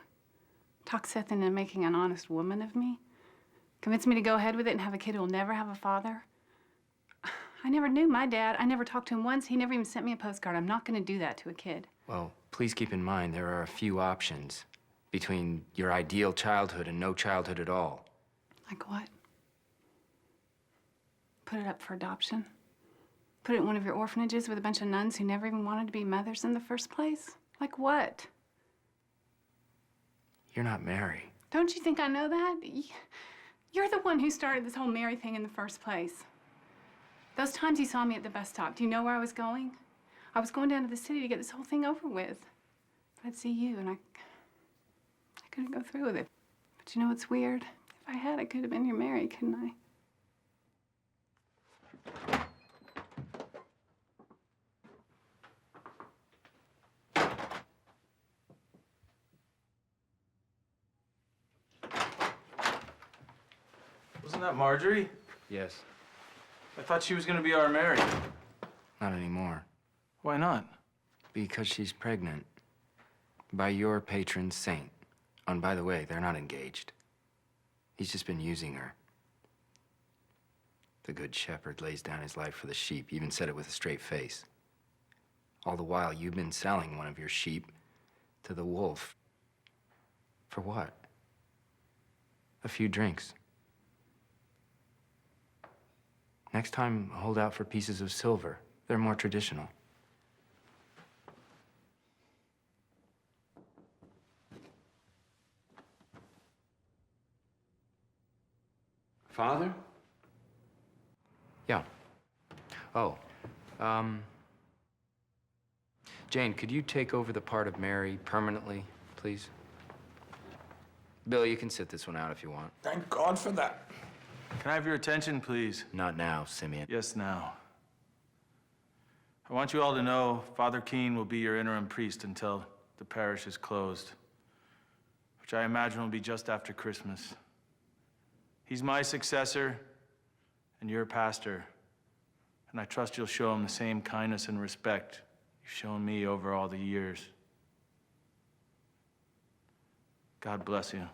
Talk Seth into making an honest woman of me? Convince me to go ahead with it and have a kid who'll never have a father? I never knew my dad. I never talked to him once. He never even sent me a postcard. I'm not going to do that to a kid. Well, please keep in mind there are a few options between your ideal childhood and no childhood at all. Like what? Put it up for adoption? Put it in one of your orphanages with a bunch of nuns who never even wanted to be mothers in the first place? Like what? You're not Mary. Don't you think I know that? You're the one who started this whole Mary thing in the first place. Those times you saw me at the bus stop, do you know where I was going? I was going down to the city to get this whole thing over with. I'd see you, and I couldn't go through with it. But you know what's weird? If I had, I could have been your Mary, couldn't I? Wasn't that Marjorie? Yes. I thought she was gonna be our Mary. Not anymore. Why not? Because she's pregnant. By your patron saint. Oh, and by the way, they're not engaged. He's just been using her. The good shepherd lays down his life for the sheep. He even said it with a straight face. All the while, you've been selling one of your sheep to the wolf. For what? A few drinks. Next time, hold out for pieces of silver. They're more traditional. Father? Yeah. Oh, Jane, could you take over the part of Mary permanently, please? Bill, you can sit this one out if you want. Thank God for that. Can I have your attention, please? Not now, Simeon. Yes, now. I want you all to know Father Keane will be your interim priest until the parish is closed, which I imagine will be just after Christmas. He's my successor and your pastor, and I trust you'll show him the same kindness and respect you've shown me over all the years. God bless you.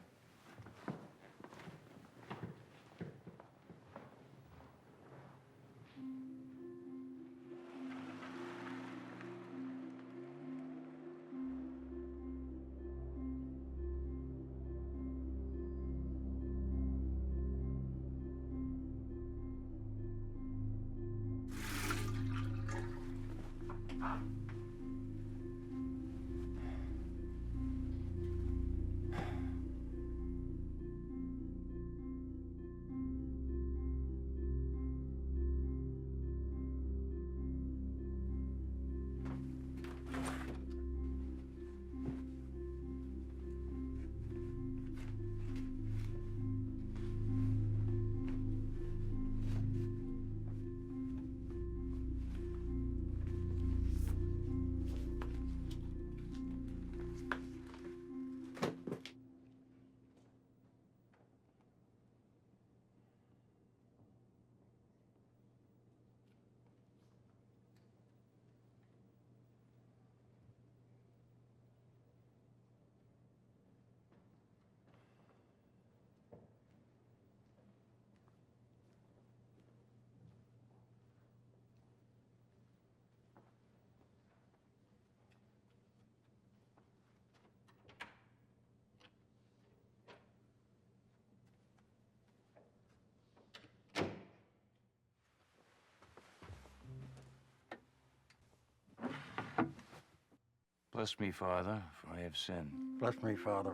Bless me, Father, for I have sinned. Bless me, Father,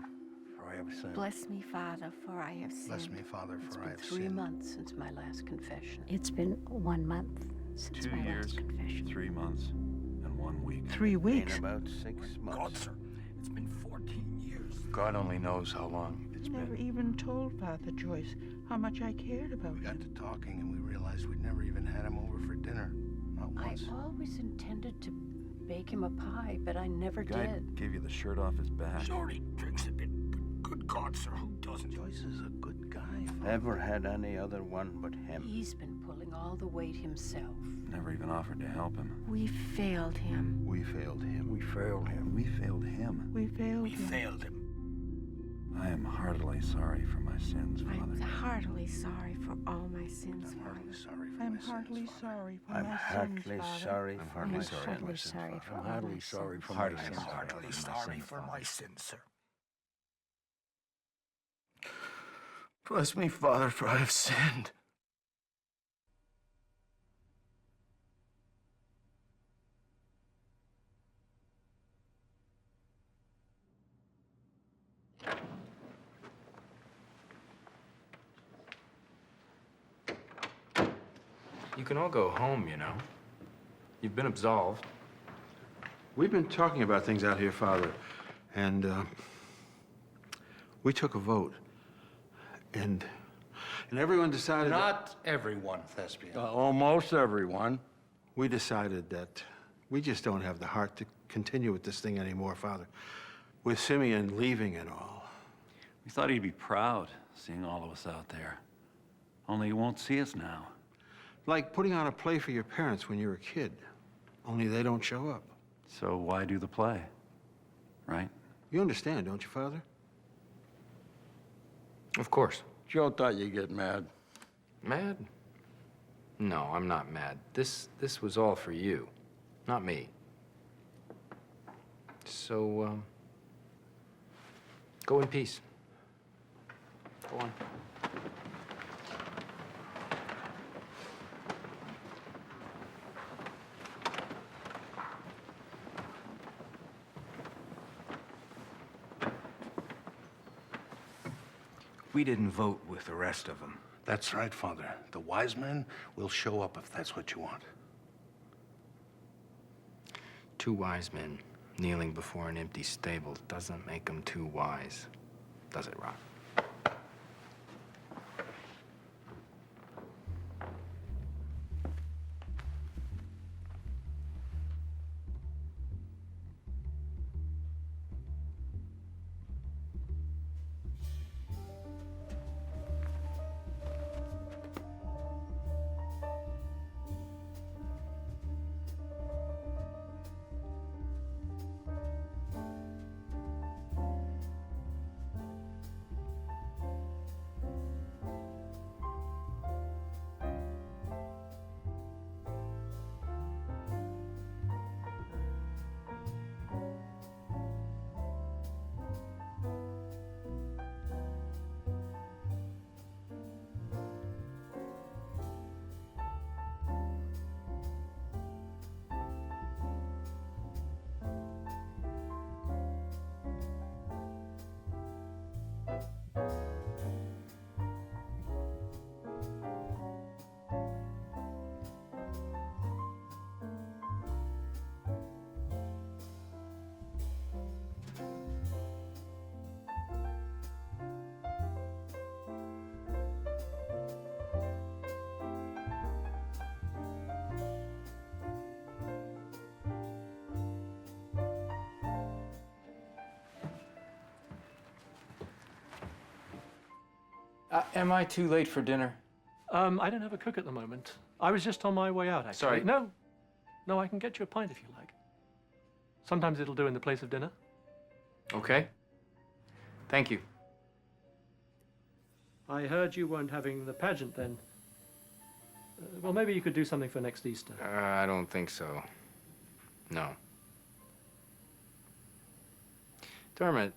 for I have sinned. Bless me, Father, for I have sinned. Bless me, Father, for I have It's been 3 sinned. months since my last confession. It's been 1 month since 2 my years, last confession. 3 months, and 1 week. 3 weeks? In about 6 months. God, sir, it's been 14 years. God only knows how long it's You never been. even told Father Joyce how much I cared about We got him. to talking and we realized we'd never even had him over for dinner. Not I once. always intended to bake him a pie, but I never Guy did. gave you the shirt off his back. Sure, he drinks a bit, but good God, sir, who doesn't? Joyce is a good guy. Never had any other one but him. He's been pulling all the weight himself. Never even offered to help him. We failed him. We failed him. We failed him. We failed him. We failed We him. failed him. I am heartily sorry for my sins, I'm Father. heartily sorry for all my sins, I'm Father. heartily sorry for I'm my heartily sins, Father. sorry for I'm my heartily sins, Father. sorry I'm for heartily my sorry sins. for my Heartily sins, sorry Father. for I'm all heartily my sorry sins. for my Heartily sins. I'm sorry heartily for my sorry sins, for Father. my sins, sir. Bless me, Father, for I have sinned. You can all go home, you know. You've been absolved. We've been talking about things out here, Father, and We took a vote, and everyone decided... Not everyone, Thespian. Almost everyone. We decided that we just don't have the heart to continue with this thing anymore, Father. With Simeon leaving and all. We thought he'd be proud, seeing all of us out there. Only he won't see us now. Like putting on a play for your parents when you're a kid, only they don't show up. So why do the play, right? You understand, don't you, Father? Of course. Joe thought you'd get mad. Mad? No, I'm not mad. This was all for you, not me. So, go in peace. Go on. We didn't vote with the rest of them. That's right, Father. The wise men will show up if that's what you want. Two wise men kneeling before an empty stable doesn't make them too wise, does it, Rock? Am I too late for dinner? I don't have a cook at the moment. I was just on my way out, actually. Sorry. No, I can get you a pint if you like. Sometimes it'll do in the place of dinner. Okay. Thank you. I heard you weren't having the pageant then. Well, maybe you could do something for next Easter. I don't think so. No. Dermot,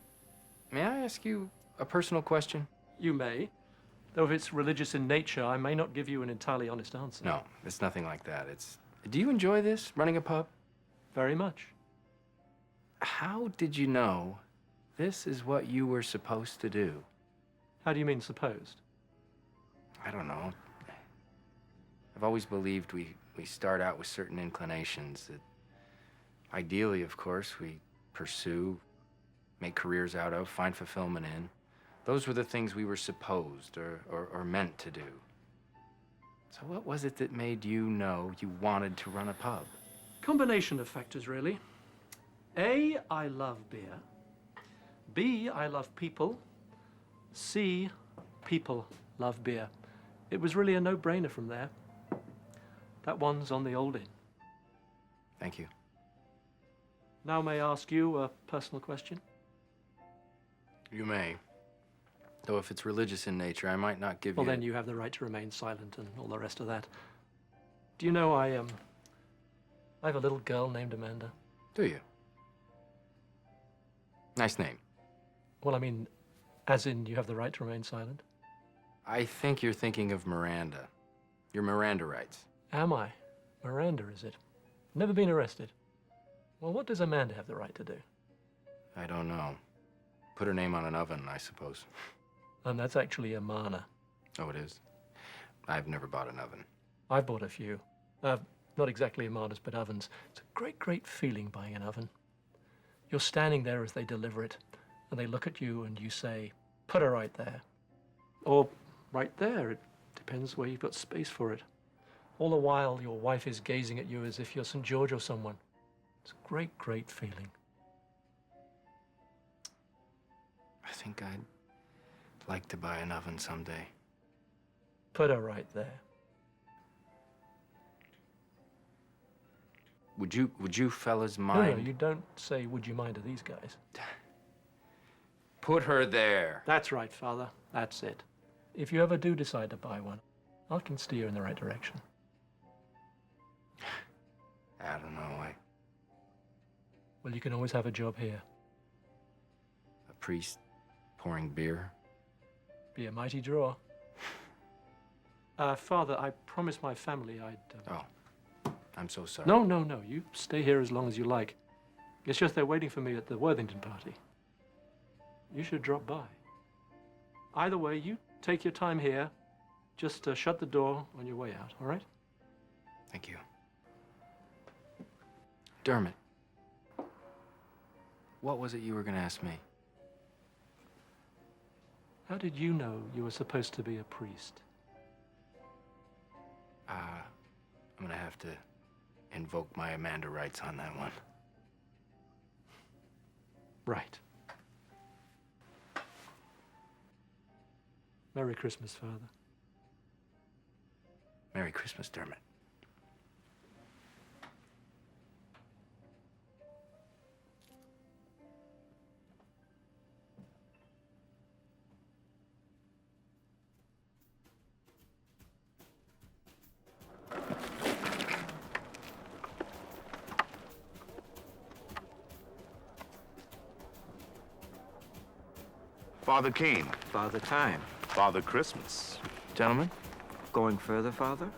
may I ask you a personal question? You may. Though if it's religious in nature, I may not give you an entirely honest answer. No, it's nothing like that. Do you enjoy this, running a pub? Very much. How did you know this is what you were supposed to do? How do you mean supposed? I don't know. I've always believed we start out with certain inclinations that ideally, of course, we pursue, make careers out of, find fulfillment in. Those were the things we were supposed or meant to do. So what was it that made you know you wanted to run a pub? Combination of factors, really. A, I love beer. B, I love people. C, people love beer. It was really a no-brainer from there. That one's on the old inn. Thank you. Now may I ask you a personal question? You may. Though if it's religious in nature, I might not give you... Well, then you have the right to remain silent and all the rest of that. Do you know I have a little girl named Amanda. Do you? Nice name. Well, I mean, as in you have the right to remain silent? I think you're thinking of Miranda. Your Miranda rights. Am I? Miranda, is it? Never been arrested. Well, what does Amanda have the right to do? I don't know. Put her name on an oven, I suppose. And that's actually Amana. Oh, it is? I've never bought an oven. I've bought a few. Not exactly Amanas, but ovens. It's a great, great feeling buying an oven. You're standing there as they deliver it, and they look at you and you say, Put her right there. Or right there. It depends where you've got space for it. All the while, your wife is gazing at you as if you're St. George or someone. It's a great, great feeling. I think I'd like to buy an oven someday. Put her right there. Would you fellas No, mind? you don't say, would you mind to these guys. Put her there. That's right, Father. That's it. If you ever do decide to buy one, I can steer you in the right direction. I don't know. Well, you can always have a job here. A priest pouring beer. Be a mighty draw. Father, I promised my family I'd... Oh, I'm so sorry. No. You stay here as long as you like. It's just they're waiting for me at the Worthington party. You should drop by. Either way, you take your time here. Just shut the door on your way out, all right? Thank you. Dermot, what was it you were going to ask me? How did you know you were supposed to be a priest? I'm going to have to invoke my Amanda rights on that one. Right. Merry Christmas, Father. Merry Christmas, Dermot. Father Keane. Father Time. Father Christmas. Gentlemen? Going further, Father?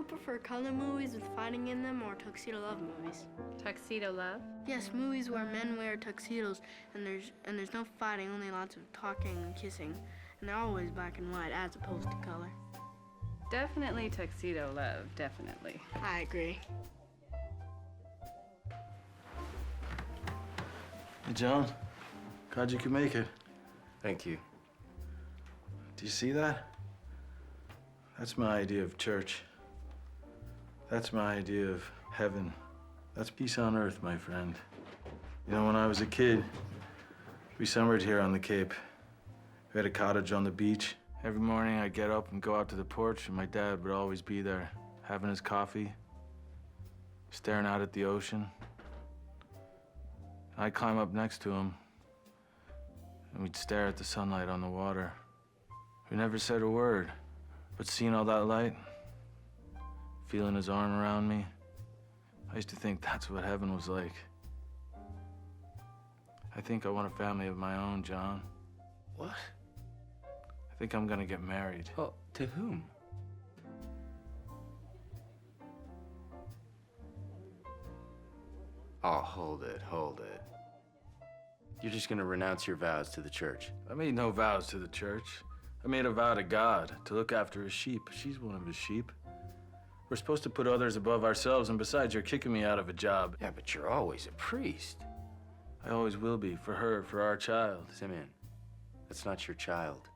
prefer color movies with fighting in them or tuxedo love movies? Tuxedo love? Yes, movies where men wear tuxedos and there's no fighting, only lots of talking and kissing. And they're always black and white as opposed to color. Definitely tuxedo love, definitely. I agree. Hey, John. Glad you could make it. Thank you. Do you see that? That's my idea of church. That's my idea of heaven. That's peace on earth, my friend. You know, when I was a kid, we summered here on the Cape. We had a cottage on the beach. Every morning I'd get up and go out to the porch, and my dad would always be there, having his coffee, staring out at the ocean. I'd climb up next to him, and we'd stare at the sunlight on the water. We never said a word, but seeing all that light, feeling his arm around me, I used to think that's what heaven was like. I think I want a family of my own, John. What? I think I'm gonna get married. Oh, to whom? Oh, hold it. You're just gonna renounce your vows to the church. I made no vows to the church. I made a vow to God to look after his sheep. She's one of his sheep. We're supposed to put others above ourselves, and besides, you're kicking me out of a job. Yeah, but you're always a priest. I always will be, for her, for our child. Simeon, that's not your child.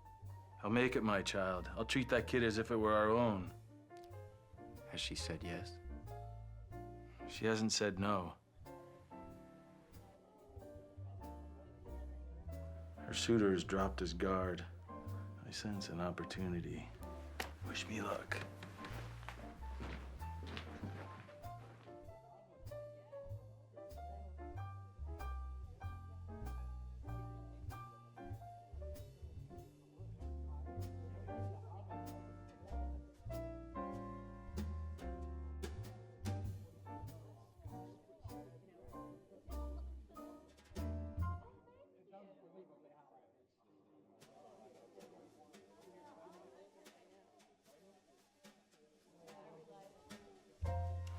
I'll make it my child. I'll treat that kid as if it were our own. Has she said yes? She hasn't said no. Her suitor has dropped his guard. I sense an opportunity. Wish me luck.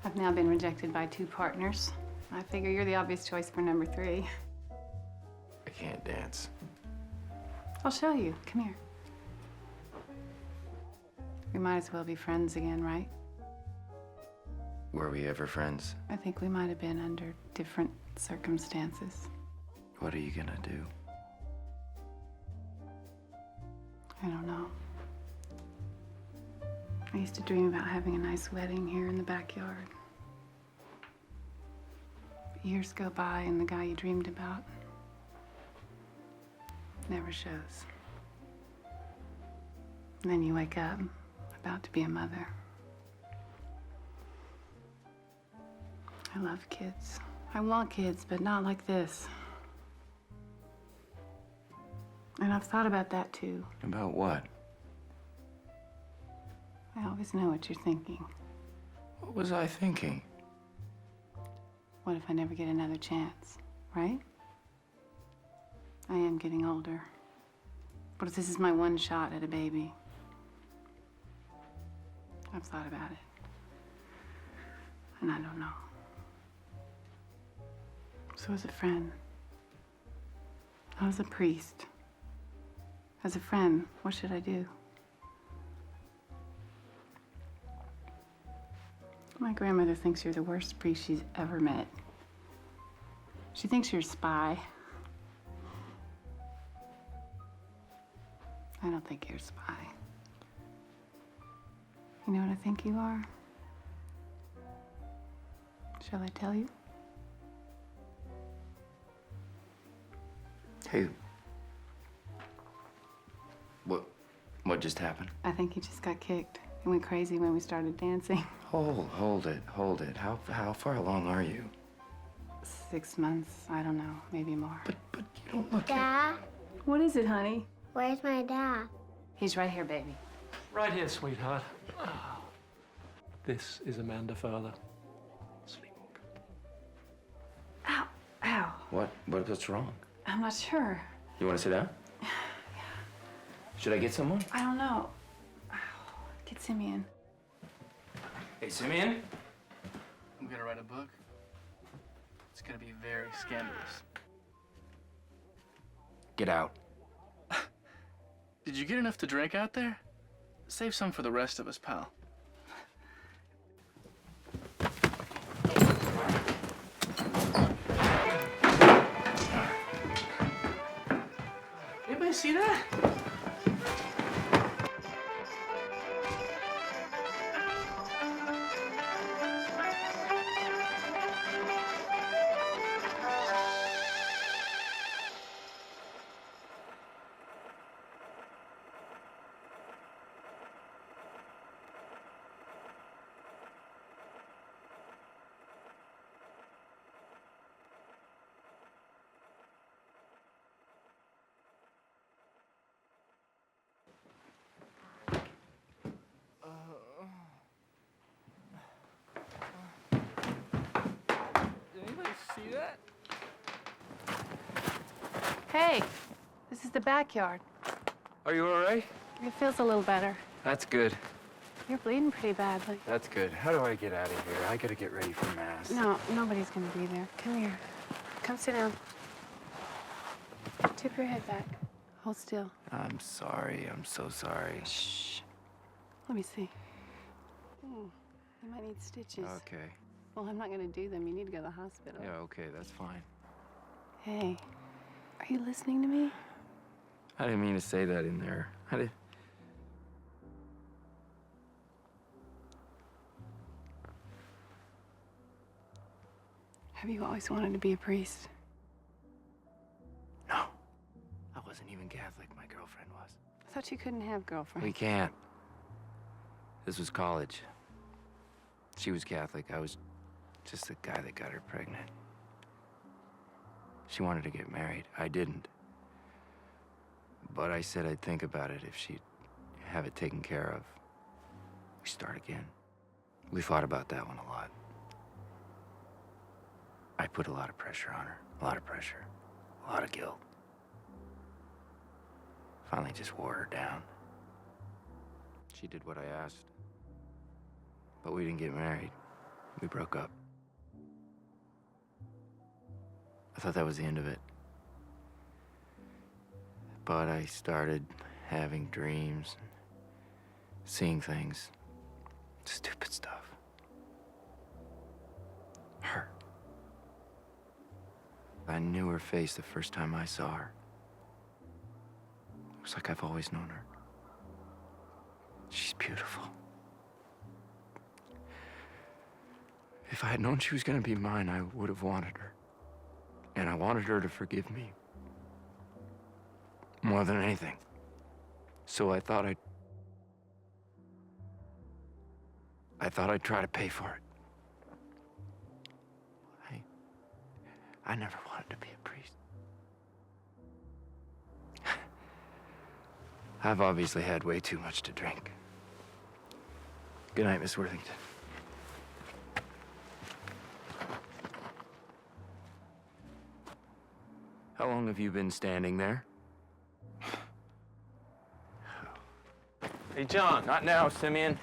I've now been rejected by 2 partners. I figure you're the obvious choice for number 3. I can't dance. I'll show you. Come here. We might as well be friends again, right? Were we ever friends? I think we might have been under different circumstances. What are you gonna do? I don't know. I used to dream about having a nice wedding here in the backyard. But years go by and the guy you dreamed about never shows. And then you wake up about to be a mother. I love kids. I want kids, but not like this. And I've thought about that too. About what? I always know what you're thinking. What was I thinking? What if I never get another chance, right? I am getting older. What if this is my one shot at a baby? I've thought about it. And I don't know. So as a friend, as a priest, as a friend, what should I do? My grandmother thinks you're the worst priest she's ever met. She thinks you're a spy. I don't think you're a spy. You know what I think you are? Shall I tell you? Hey. What just happened? I think he just got kicked. He went crazy when we started dancing. Hold it. How far along are you? 6 months, I don't know, maybe more. But you don't look Dad? What is it, honey? Where's my dad? He's right here, baby. Right here, sweetheart. This is Amanda Further. Ow, ow. What's wrong? I'm not sure. You want to sit down? Yeah. Should I get someone? I don't know. Ow. Get Simeon. Hey, Simeon? I'm gonna write a book. It's gonna be very scandalous. Get out. Did you get enough to drink out there? Save some for the rest of us, pal. Anybody see that? Did anybody see that? Hey, this is the backyard. Are you all right? It feels a little better. That's good. You're bleeding pretty badly. That's good. How do I get out of here? I gotta get ready for Mass. No, nobody's gonna be there. Come here. Come sit down. Tip your head back. Hold still. I'm sorry. I'm so sorry. Shh. Let me see. You might need stitches. Okay. Well, I'm not gonna do them. You need to go to the hospital. Yeah, okay, that's fine. Hey, are you listening to me? I didn't mean to say that in there. Have you always wanted to be a priest? No. I wasn't even Catholic. My girlfriend was. I thought you couldn't have girlfriends. We can't. This was college. She was Catholic. I was just the guy that got her pregnant. She wanted to get married. I didn't. But I said I'd think about it if she'd have it taken care of. We start again. We fought about that one a lot. I put a lot of pressure on her. A lot of pressure. A lot of guilt. Finally just wore her down. She did what I asked. But we didn't get married. We broke up. I thought that was the end of it. But I started having dreams, and seeing things. Stupid stuff. Her. I knew her face the first time I saw her. It was like I've always known her. She's beautiful. If I had known she was gonna be mine, I would have wanted her. And I wanted her to forgive me. More than anything. So I thought I'd try to pay for it. I never wanted to be a priest. I've obviously had way too much to drink. Good night, Miss Worthington. How long have you been standing there? Hey, John. Not now, Simeon.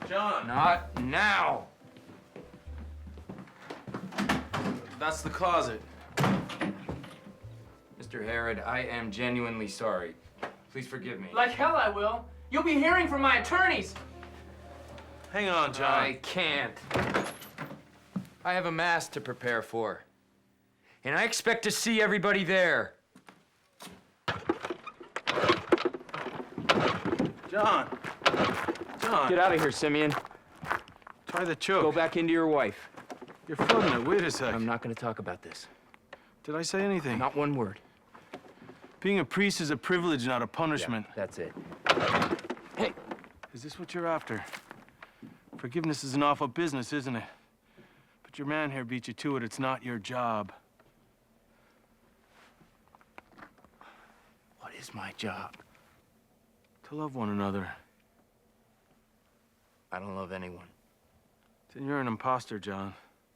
John. Not now. That's the closet. Mr. Herod, I am genuinely sorry. Please forgive me. Like hell I will. You'll be hearing from my attorneys. Hang on, John. I can't. I have a Mass to prepare for. And I expect to see everybody there. John. John. Get out of here, Simeon. Try the choke. Go back into your wife. You're floating it. Wait a sec. I'm not going to talk about this. Did I say anything? Not one word. Being a priest is a privilege, not a punishment. Yeah, that's it. Hey. Is this what you're after? Forgiveness is an awful business, isn't it? But your man here beat you to it. It's not your job. What is my job? To love one another. I don't love anyone. Then you're an imposter, John.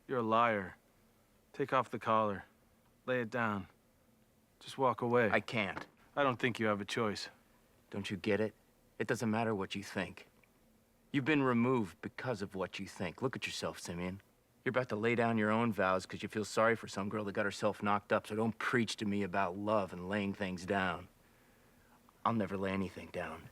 You're a liar. Take off the collar. Lay it down. Just walk away. I can't. I don't think you have a choice. Don't you get it? It doesn't matter what you think. You've been removed because of what you think. Look at yourself, Simeon. You're about to lay down your own vows because you feel sorry for some girl that got herself knocked up, so don't preach to me about love and laying things down. I'll never lay anything down.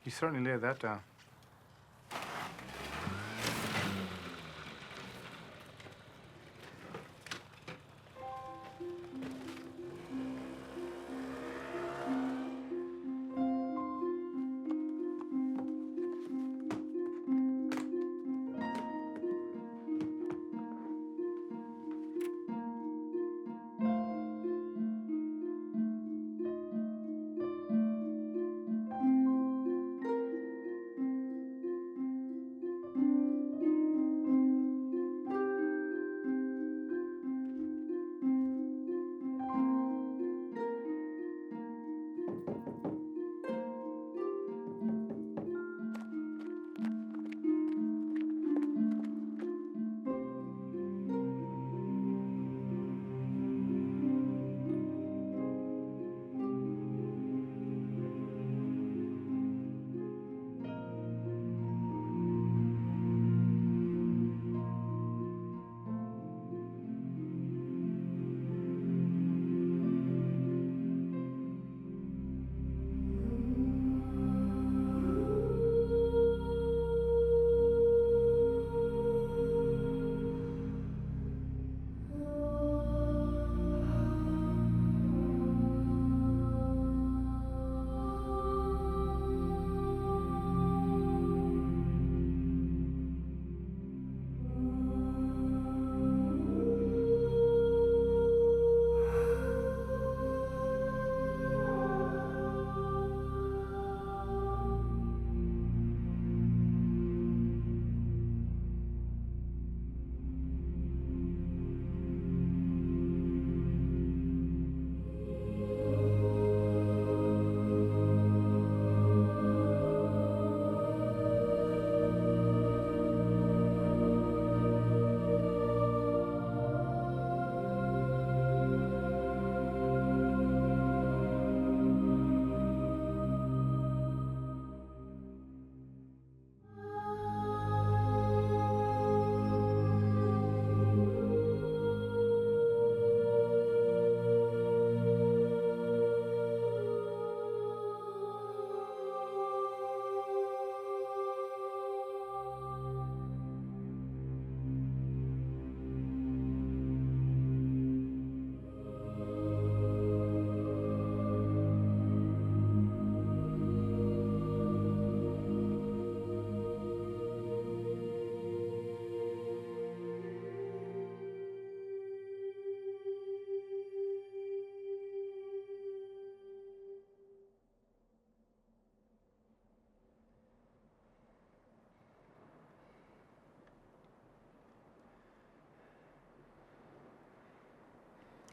You certainly laid that down.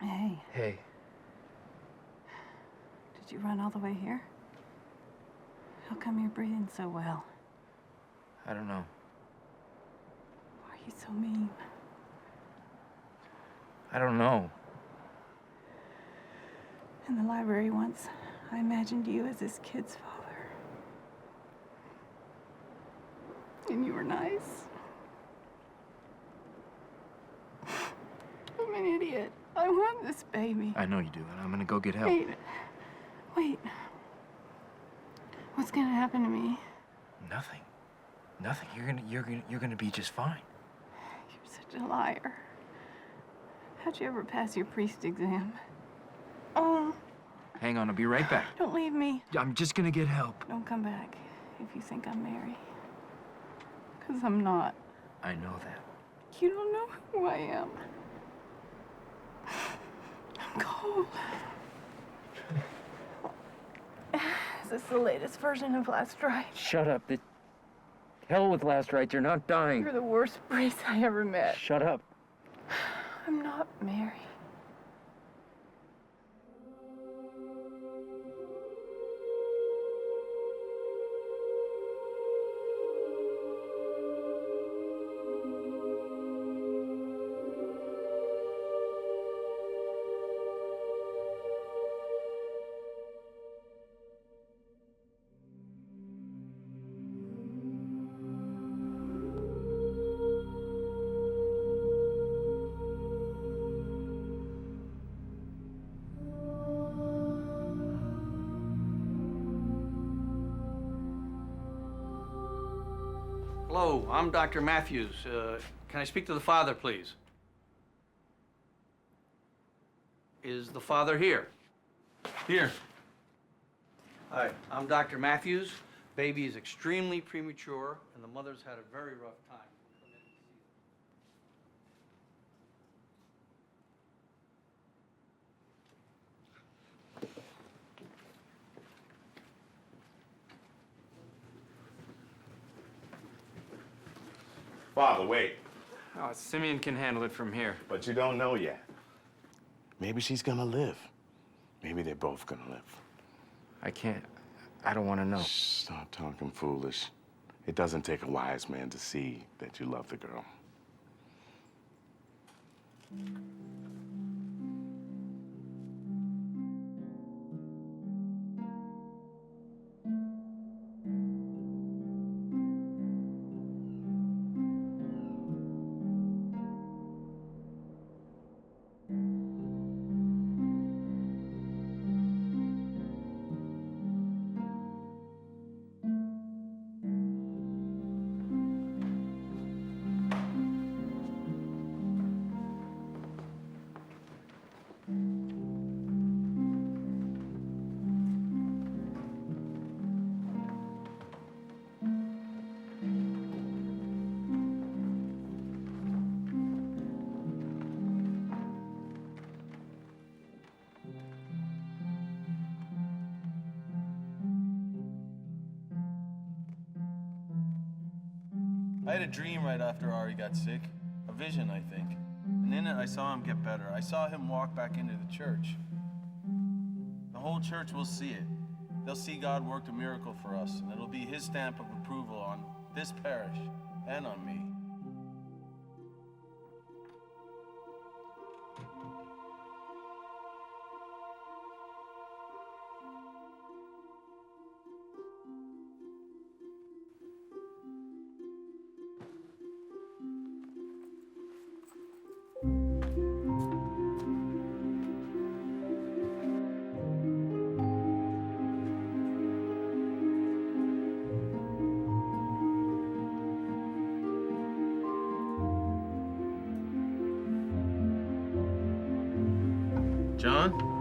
Hey, Hey, did you run all the way here? How come you're breathing so well? I don't know. Why are you so mean? I don't know. In the library once, I imagined you as this kid's father. And you were nice. I'm an idiot. I want this baby. I know you do, and I'm gonna go get help. Wait. What's gonna happen to me? Nothing. Nothing. You're gonna be just fine. You're such a liar. How'd you ever pass your priest exam? Oh, Hang on, I'll be right back. don't leave me. I'm just gonna get help. Don't come back if you think I'm Mary. 'Cause I'm not. I know that. You don't know who I am. I'm cold. Is this the latest version of Last Rite? Shut up. The hell with Last Rite. You're not dying. You're the worst priest I ever met. Shut up. I'm not Mary. Hello, I'm Dr. Matthews. Can I speak to the father, please? Is the father here? Here. Hi, I'm Dr. Matthews. Baby is extremely premature, and the mother's had a very rough time. Father, wait. Oh, Simeon can handle it from here. But you don't know yet. Maybe she's gonna live. Maybe they're both gonna live. I can't. I don't want to know. Stop talking foolish. It doesn't take a wise man to see that you love the girl. I had a dream right after Ari got sick. A vision, I think. And in it, I saw him get better. I saw him walk back into the church. The whole church will see it. They'll see God worked a miracle for us, and it'll be his stamp of approval on this parish and on me. John?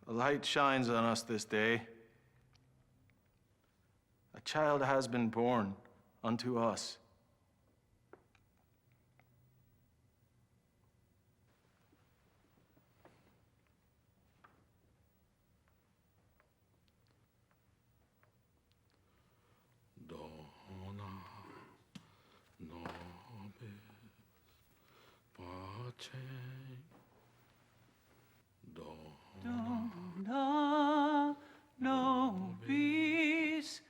A light shines on us this day. A child has been born unto us. Dona nobis pace. Dona nobis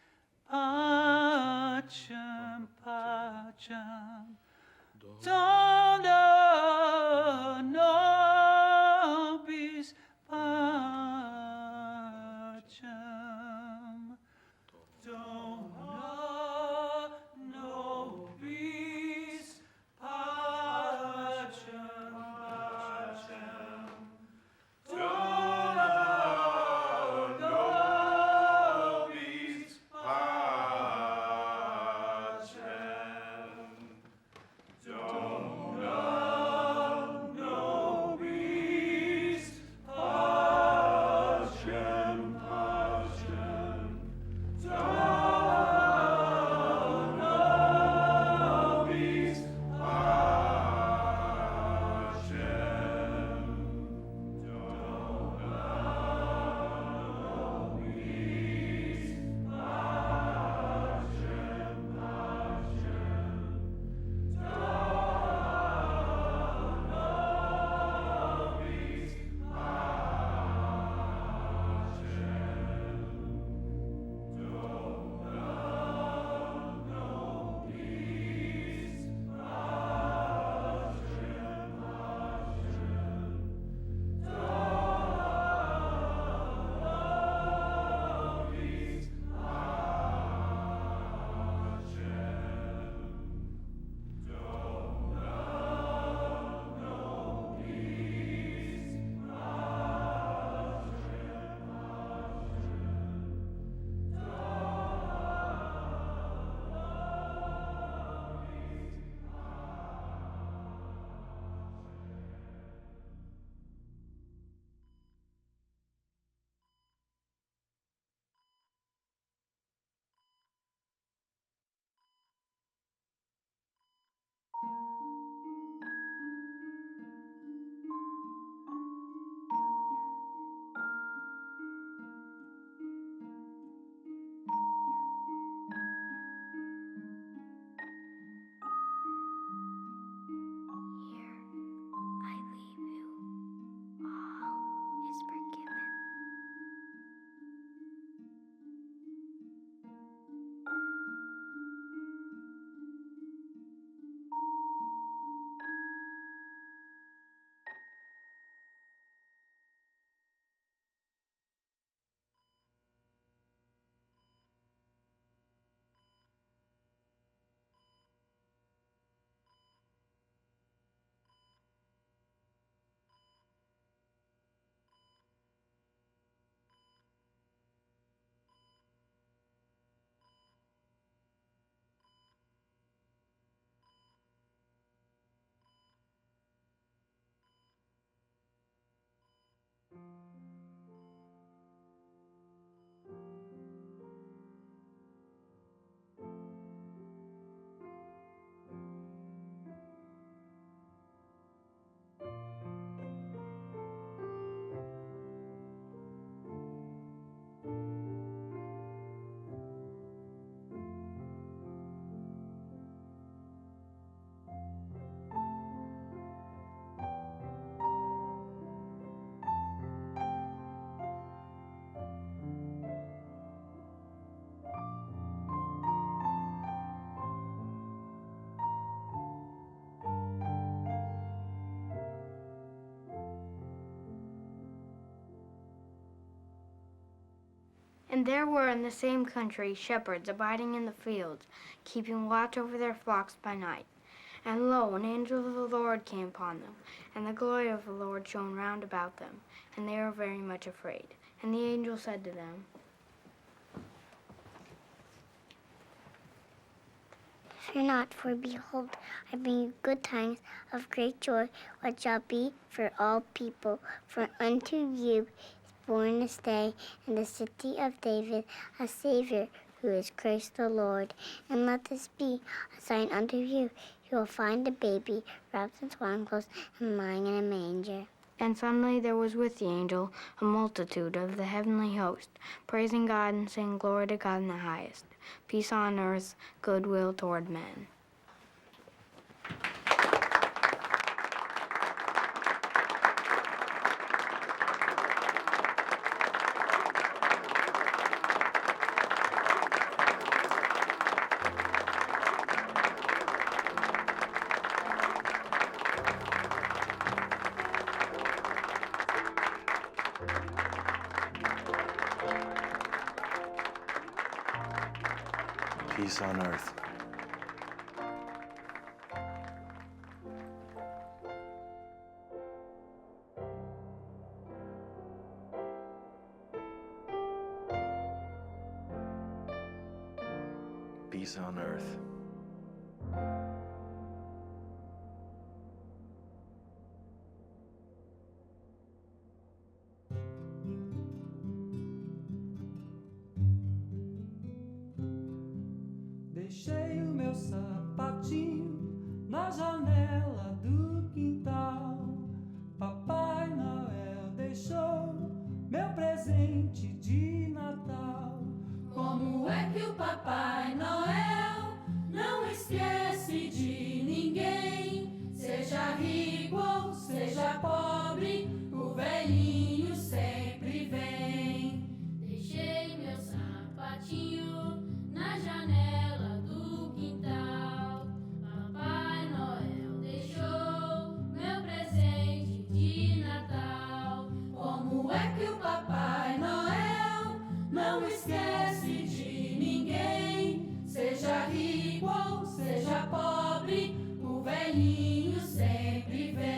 pacem, pacem. Dona nobis pacem. Dona nobis pacem. And there were in the same country shepherds abiding in the fields, keeping watch over their flocks by night. And lo, an angel of the Lord came upon them, and the glory of the Lord shone round about them, and they were very much afraid. And the angel said to them, Fear not, for behold, I bring you good tidings of great joy, which shall be for all people. For unto you is born this day in the city of David a Savior, who is Christ the Lord. And let this be a sign unto you. You will find a baby wrapped in swaddling clothes and lying in a manger. And suddenly there was with the angel a multitude of the heavenly host, praising God and saying, Glory to God in the highest, peace on earth, goodwill toward men. Peace on earth. Peace on earth. Deixei o meu sapatinho na janela do quintal. Papai Noel deixou meu presente de Natal. Como é que o Papai Noel não esquece de ninguém? Seja rico ou seja pobre, o velhinho sempre vem. Deixei meu sapatinho na janela do quintal. Papai Noel deixou meu presente de Natal. Como é que o Papai Noel não esquece de ninguém? Seja rico ou seja pobre, o velhinho sempre vem.